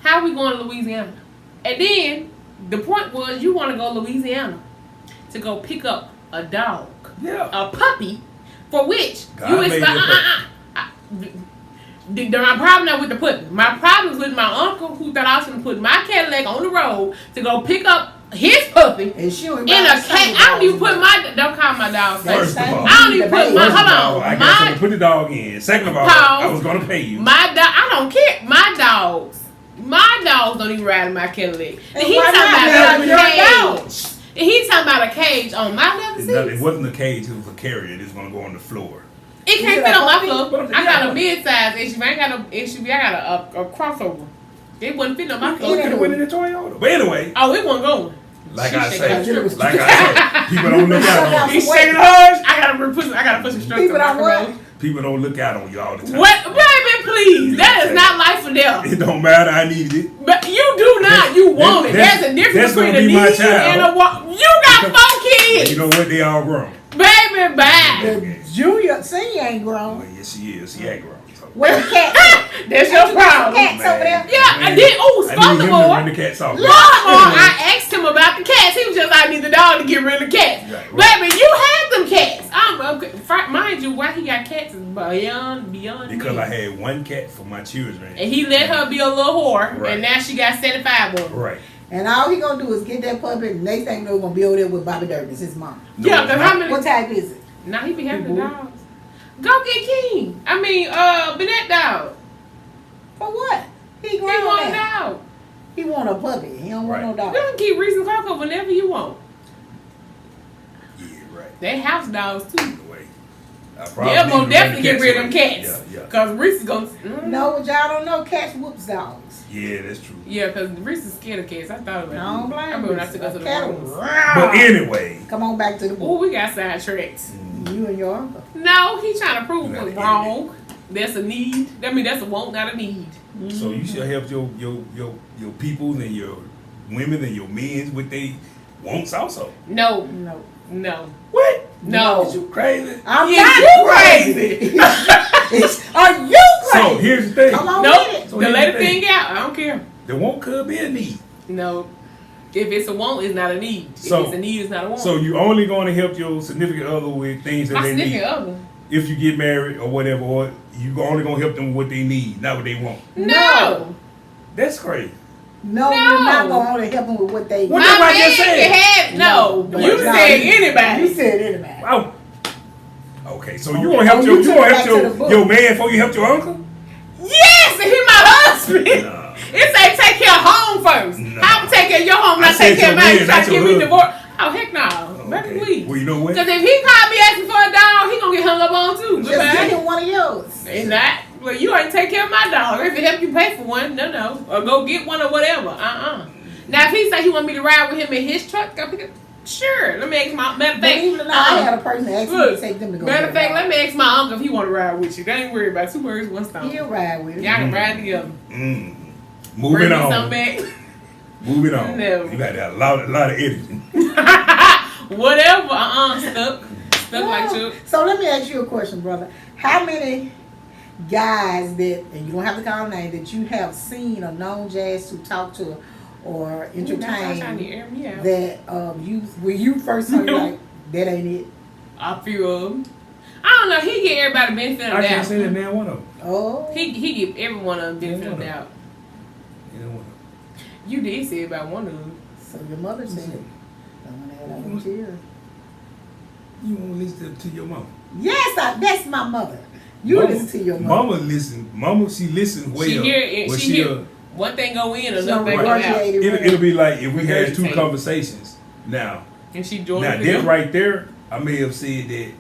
How are we going to Louisiana? And then the point was you want to go to Louisiana to go pick up a dog, a puppy, for which you expect. My problem not with the puppy. My problem is with my uncle who thought I was going to put my Cadillac on the road to go pick up his puppy and she in a cage. I don't even put don't call my dog. First of all, I don't even put my I got something to put the dog in. Second of all, I was gonna pay you. My dog, I don't care. My dogs don't even ride in my Cadillac. And he talking about a cage. And he talking about a cage on my level seat. It wasn't a cage. It was a carrier. It's gonna go on the floor. It can't fit on my floor. I got a mid-size SUV. I ain't got no SUV. I got a crossover. It wouldn't fit on my floor. It could have went in the Toyota. But anyway. It wasn't going. Like I said, people don't look out. He's shaking hers. I gotta put some structure. People don't look out on you all the time. What, baby? Please, that is not life or death. It don't matter. I needed it. But you do not. You want it. There's a difference between a need and a want. You got 4 kids. You know what? They all grown. Baby, bye. The junior senior ain't grown. Well, yes, she is. She ain't grown. So. Where the cats at? That's your problem. Cats over there. Yeah, I did. Oh, I need him to furthermore, run the cats off. I asked him about the cats. He was just like, I need the dog to get rid of the cats. Right. Baby, you had them cats. Mind you, why he got cats is beyond Because me. I had 1 cat for my children. And he let her be a little whore, Right. and now she got 75 of them. Right. And all he gonna do is get that puppy, and next thing you know, gonna be over there with Bobby Durkins, his mom. Yeah, because how many? What type is it? Now he be having the Boy. dogs. Go get King. Bennett dog. For what? He He grown want a now. dog. He want a puppy. He don't want Right. no dog. You can keep Reese and Coco whenever you want. Yeah, right. They house dogs too. Anyway, Yeah, most definitely get rid of them cats. Yeah. Cause Reese is gonna. No, what y'all don't know, cats whoops dogs. Yeah, that's true. Yeah, cause Reese is scared of cats. I thought about it. I don't blame I remember when I Reese. took her to A the cat rooms. will- But anyway, Come on back to the Ooh, book. we got sidetracked. You and your uncle. No, he trying to prove Not what's a wrong. That's a need. That's a want, not a need. so you should help your peoples and your women and your men with their wants also. No, No. What? no. Is you crazy? I'm Yeah, not you crazy. Are you crazy? So here's the thing. Come on Nope. with it. So The here's let the the thing. thing out. I don't care. The want could be a need. No. If it's a want, it's not a need. So- if it's a need, it's not a want. So you only going to help your significant other with things that my they need. significant other. If you get married or whatever, or you only going to help them with what they need, not what they want. No. That's crazy. No, we're not going to only help them with what they What need. the- My I just man said. can have no. No, You no, said You anybody. said anybody. Oh. Okay, so you Okay. gonna help Oh, your you you took gonna it help back to the book. your man before you help your uncle? Yes, and he my husband. Nah. It say take care of home first. Nah. How to take care of your home, I not said take care of your mine. man, You try not to give your me husband. divorce. Oh heck no. Better Okay. leave. Well, you know what? Because if he called me asking for a dog, he gonna get hung up on too. Just get Goodbye. him one of yours. And not. Well, you ain't take care of my dog. If it help you pay for one, no. Or go get one or whatever. Now if he say he want me to ride with him in his truck, go pick it. Sure. Let me ask my matter of But fact. even though I had a person ask me to take them to go. Matter of get a fact, let dog. me ask my uncle if he want to ride with you. They ain't worried about 2 birds, 1 stone. He'll ride with him. Y'all can ride together. Mm. Bring Moving me on. some back. Moving on. No. You got a lot of editing. Whatever. Stuck like you. So let me ask you a question, brother. How many guys that, and you don't have to call names, that you have seen or known Jazz to talk to or Trying to entertain air me out. that when you first heard like that ain't it? I feel. I don't know. He get everybody benefit of I the can't doubt. say that now one of them. Oh, He give everyone a benefit of the doubt. You know one You did say about one of them. so your mother said it. Don't want to have that one tear. You won't listen to your mama. Yes, that's my mother. You Mama, listen to your mother. Mama listen. Mama, she listens well. She hear it. but She hear one thing go in, another thing go out, Regurgitated It'll be like if we had 2 Regurgitate. conversations. Now, and she joined now with that them. right there, I may have said that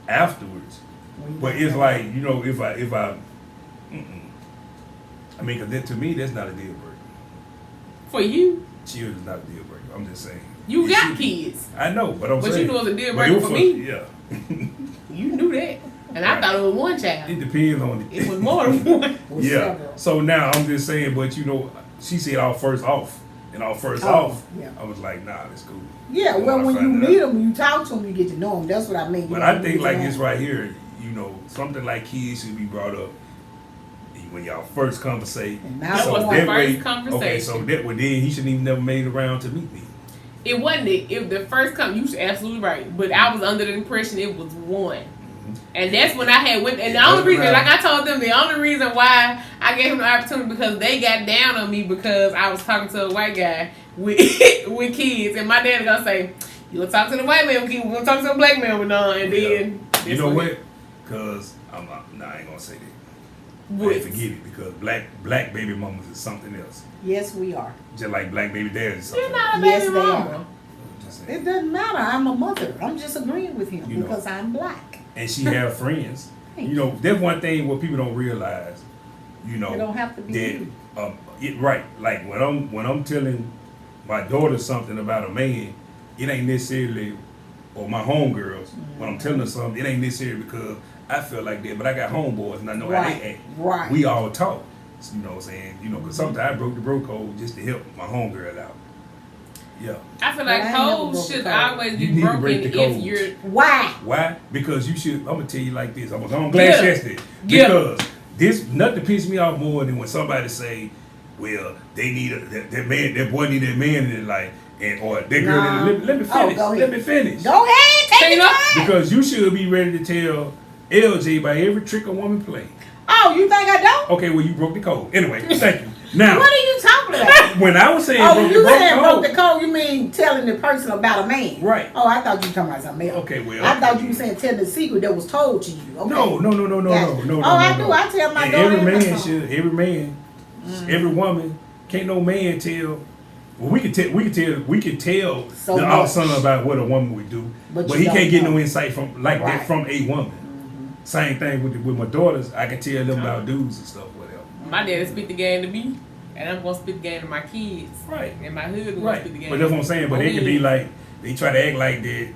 afterwards. But it's like, you know, if I I mean, cause that, to me, that's not a deal breaker. For you, Children's not a deal breaker. I'm just saying. you It got should be. kids. I know, but I'm But saying. you know it's a deal but it breaker was for me. Yeah. You knew that, and I Right. thought it was one child. It depends on the. It was more than one. Yeah. So now I'm just saying, but you know, she said all first off, and all first Oh, off. yeah. I was like, nah, that's cool. Yeah, I well, wanna when you find it meet out. them, you talk to them, you get to know them. That's what I mean. But I think like this right here, you know, something like kids should be brought up when y'all first conversate. And now That was so the that first Okay, conversation. so that would then he shouldn't even never made around to meet me. It wasn't it. If the first you absolutely right. But I was under the impression it was one. And that's when I had went. And the only reason, like I told them, the only reason why I gave him the opportunity because they got down on me because I was talking to a white guy with with kids, and my dad gonna say, "You gonna talk to the white man with kids, we gonna talk to the black man with none." And then You know what? Cause I ain't gonna say that. I ain't forget it because black baby mamas is something else. Yes, we are. Just like black baby dads is something You're else. not a baby Yes, they mama. are. Just It saying. doesn't matter. I'm a mother. I'm just agreeing with him You know. because I'm black. And she have friends. Thank You know, that's one thing what people don't realize. You know, It don't have to be that you. right. Like when I'm telling my daughter something about a man, it ain't necessarily or my homegirls, when I'm telling them something, it ain't necessarily because I feel like that, but I got homeboys and I know how they act. Right. We all talk. You know what I'm saying? You know, because sometimes I broke the bro code just to help my homegirl out. Yeah. I feel like codes should always be broken if you're. Why? Why? Because you should. I'm gonna tell you like this. I'm glad you asked it. Because this nothing pisses me off more than when somebody say, "Well, they need that boy need that man in their life." And or that girl, let me finish. Let me finish. Go ahead, take it up. Because you should be ready to tell LJ by every trick a woman play. Oh, you think I don't? Okay, well you broke the code. Anyway, thank you. Now, what are you talking about? When I was saying broke the code, you mean telling the person about a man? Right. Oh, I thought you were talking about something else. Okay, well. I thought you were saying telling the secret that was told to you. Okay. No. Oh, I do. I tell my daughter. Every man, every woman, can't no man tell. Well, we can tell the outside about what a woman would do, but he can't get no insight from that from a woman. Same thing with my daughters. I can tell them about dudes and stuff, whatever. My dad speak the game to me, and I'm gonna speak the game to my kids. Right. And my husband gonna speak the game. But that's what I'm saying. But it can be like they try to act like that.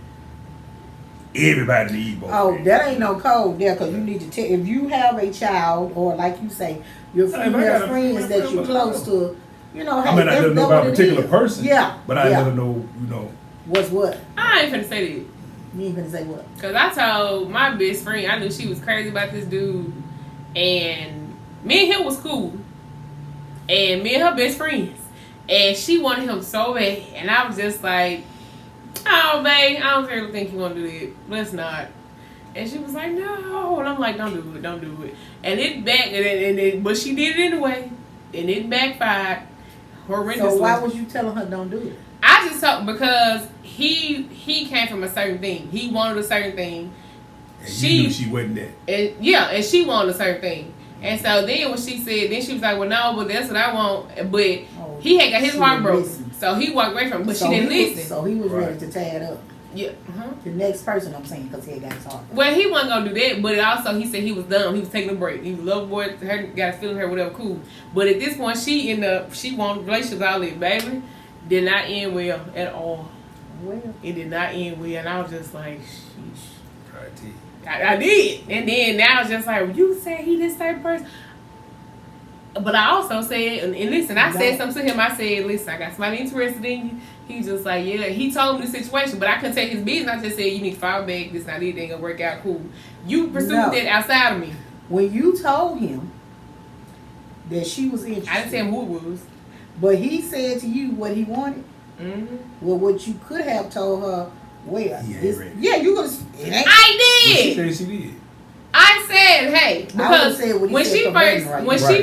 Everybody need both. Oh, that ain't no code there, because you need to tell if you have a child or like you say your female friends that you're close to. You know, hey, I mean, I don't know about a particular person. Yeah. But I never know, What's what? I ain't finna say that. You ain't finna say what? Because I told my best friend, I knew she was crazy about this dude. And me and him was cool. And me and her best friends. And she wanted him so bad. And I was just like, oh, babe, I don't really think you want to do that. Let's not. And she was like, no. And I'm like, don't do it. And but she did it anyway. And it backfired. So why was you telling her don't do it? I just thought because he came from a certain thing. He wanted a certain thing. And she knew she wasn't that. And she wanted a certain thing. And so then when she said, then she was like, well, no, but that's what I want. But he had got his heart broken. So he walked away from it. But she didn't listen. So he was ready to tie it up. Yeah. The next person I'm saying, because he had got his heart broken. Well, he wasn't going to do that. But also he said he was done. He was taking a break. He loved boy, her, got a feeling her, whatever, cool. But at this point, she wanted relationships all that, baby. Did not end well at all. Well, it did not end well, and I was just like, sheesh. Right. I did, and then now it's just like, well, you said he this type of person, but I also said, and listen, I said something to him. I said, listen, I got somebody interested in you. He's just like, yeah. He told me the situation, but I couldn't take his business. I just said, you need to fall back. This not it. Ain't gonna work out. Cool. You pursued that outside of me. When you told him that she was interested, I didn't tell him who it was. But he said to you what he wanted. Mm-hmm. Well, what you could have told her, well, you could. I did. She said she did. I said, hey, because when she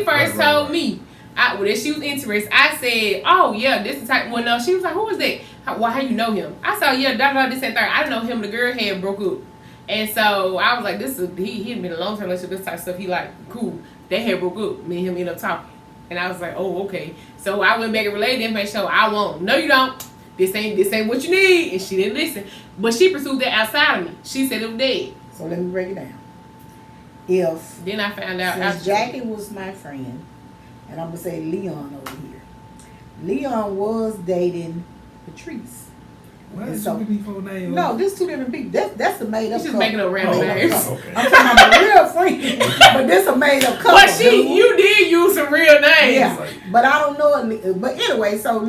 first told me that she was interested, I said, oh yeah, this is type. Well, no, she was like, who is that? How you know him? I said, yeah, this and third. I didn't know him. The girl had broke up, and so I was like, he had been a long term relationship. This type of stuff. He like cool. They had broke up. Me and him ended up talking. And I was like, oh, okay. So I went back and relayed the information. So I won't. No, you don't. This ain't what you need. And she didn't listen. But she pursued that outside of me. She said it was dead. So let me break it down. Then I found out. Since Jackie was my friend, and I'm going to say Leon over here. Leon was dating Patrice. Why is so many people names? No, this two different people. That's the made up couple. She's just making up random names. Okay. I'm talking about a real friend, but this a made up couple. But you did use some real names. Yeah, but I don't know it. But anyway, so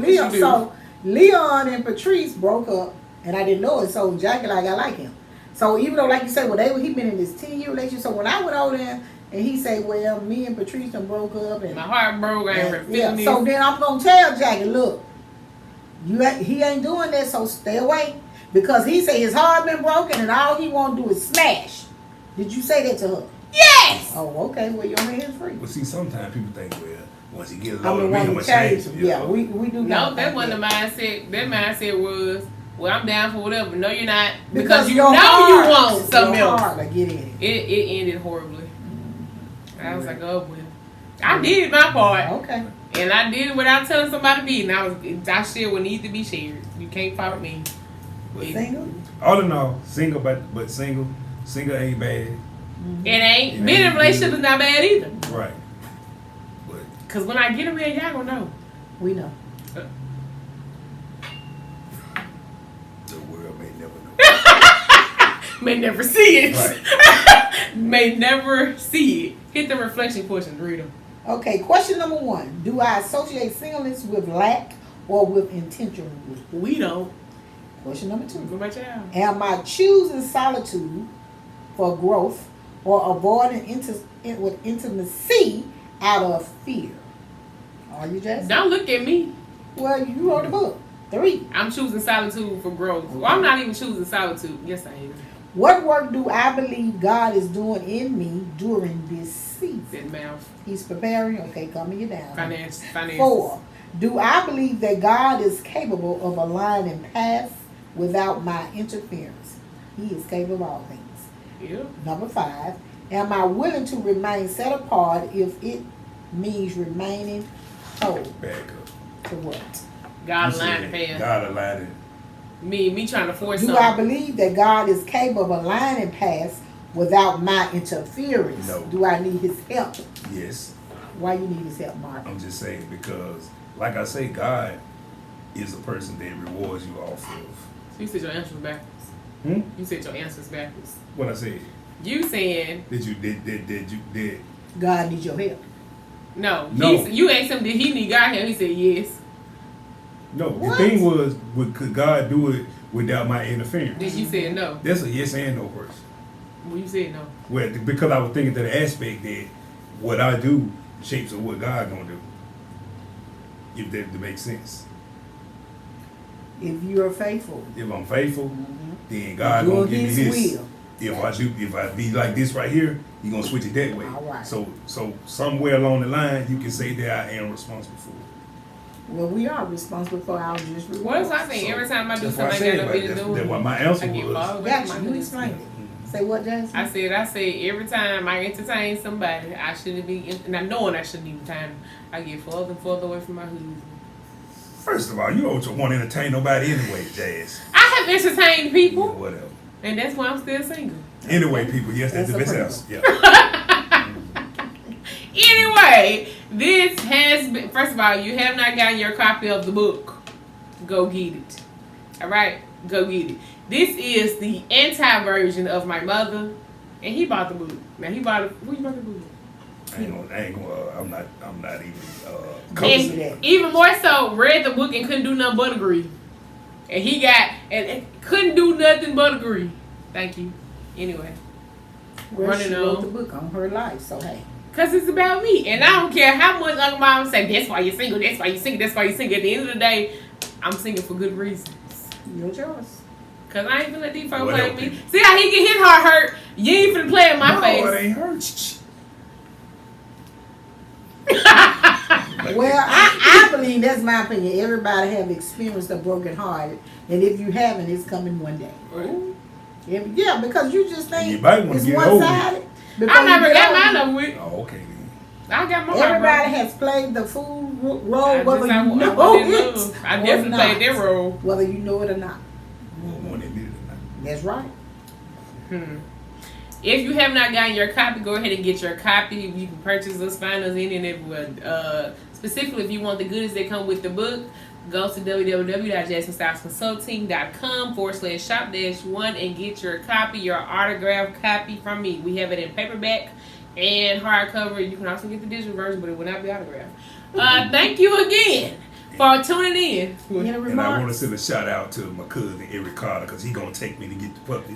Leon and Patrice broke up, and I didn't know it. So Jackie like I like him. So even though like you said, he been in this 10-year relationship. So when I went over there and he said, well, me and Patrice done broke up, and my heart broke. So then I'm gonna tell Jackie, look. He ain't doing that, so stay away. Because he said his heart been broken and all he want to do is smash. Did you say that to her? Yes! Oh, okay. Well, your man's free. Well, see, sometimes people think, well, once he get a I load mean, of me, I'm change him. Yeah, we do. No, that wasn't the mindset. That mindset was, well, I'm down for whatever. No, you're not. Because you know you want something else. I get in it. It ended horribly. I was like, oh, well. I did my part. Okay. And I did it without telling somebody to be. And I shared what needs to be shared. You can't fight me. Single? All in all, single, but single. Single ain't bad. Mm-hmm. It ain't. Being in a relationship is not bad either. Right. Because when I get a man, y'all gonna know. We know. The world may never know. May never see it. Right. May never see it. Hit the reflection question, read them. Okay, question number 1. Do I associate singleness with lack or with intentionally? We don't. Question number 2. What about y'all? Am I choosing solitude for growth or avoiding with intimacy out of fear? Are you just? Don't look at me. Well, you wrote the book. 3. I'm choosing solitude for growth. Well, I'm not even choosing solitude. Yes, I am. What work do I believe God is doing in me during this season? That mouth. He's preparing. Okay, calming you down. Finance. 4. Do I believe that God is capable of aligning paths without my interference? He is capable of all things. Yeah. Number 5. Am I willing to remain set apart if it means remaining whole? Back up. To what? God You aligned the said path. God aligned it. Me trying to force Do something. I believe that God is capable of aligning paths without my interference? No. Do I need his help? Yes. Why you need his help, Mark? I'm just saying because, like I say, God is a person that rewards you off of. So you said your answer was backwards. You said your answer was backwards. What I said? You saying Did you did? God needs your help. no. No. You asked him, did he need God help? He said yes. No. What? The thing was, could God do it without my interference? Then you said no. That's a yes and no person. Well, you said no. Well, because I was thinking to the aspect that what I do shapes of what God gonna do. If that makes sense. If you are faithful, If I'm faithful, then God gonna doing give me his this. will. If I be like this right here, He gonna switch it that way. All right. So somewhere along the line, you can say that I am responsible for it. Well, we are responsible for our just rewards. What is I saying? So, Every time I do that's what I something I said, got no but business that's doing, what my answer I get was. followed back to Gotcha. my You business. explained it. Say what, Jasmine? I said every time I entertain somebody, I shouldn't be, and I knowing I shouldn't even time, I get further and further away from my husband. First of all, you don't want to entertain nobody anyway, Jazz. I have entertained Yeah, people, whatever. and that's why I'm still single. Anyway, people, yes, that's the That's best a house. Yeah. Anyway, this has been, first of all, you have not gotten your copy of the book. Go get it. Alright? Go get it. This is the anti-version of my mother. And he bought the book. Now he bought it. Who you bought the book? I'm not even And even more so, read the book and couldn't do nothing but agree. And he got, and couldn't do nothing but agree. Thank you. Anyway. Well, running she wrote on. the book on her life, so hey. Because it's about me. And I don't care how much other moms say, that's why you're single, that's why you're single, that's why you're single. At the end of the day, I'm single for good reasons. Your choice. Because I ain't finna let these folks What play else, me. people? See how he get his heart hurt? You ain't finna play in my No, face. it ain't hurt. Well, I believe that's my opinion. Everybody have experienced a broken heart, and if you haven't, it's coming one day. Ooh. Yeah, because you just think You might wanna it's get one over it. sided. I never got mine over with. Oh, okay then. I got my heart Everybody broken. has played the fool I role, whether just- I you know wasn't in it love. I or definitely not. played that role. Whether you know it or not. Want to admit it or not. That's right. If you have not gotten your copy, go ahead and get your copy. You can purchase us, find us any and everywhere. Specifically, if you want the goodies that come with the book, go to www.jasminstylesconsulting.com/shop-1 and get your copy, your autographed copy from me. We have it in paperback and hardcover. You can also get the digital version, but it will not be autographed. Thank you again for tuning in. Any And I want to remarks? send a shout out to my cousin Eric Carter because he gonna take me to get the puppy.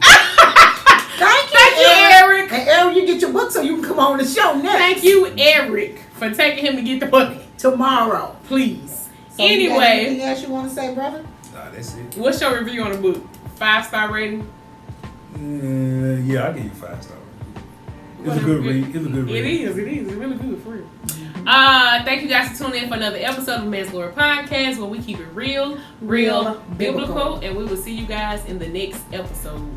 Thank you, Eric. And Eric, you get your book so you can come on the show next. Thank you, Eric, for taking him to get the book. Tomorrow. Please. So you got Anyway, anything else you want to say, brother? Nah, that's it. what's your review on the book? 5-star rating? Yeah, I'll give you 5 stars. It's a good read. It's a good read. It is. It's really good for real. Thank you guys for tuning in for another episode of Man's Glory Podcast where we keep it real, biblical, and we will see you guys in the next episode.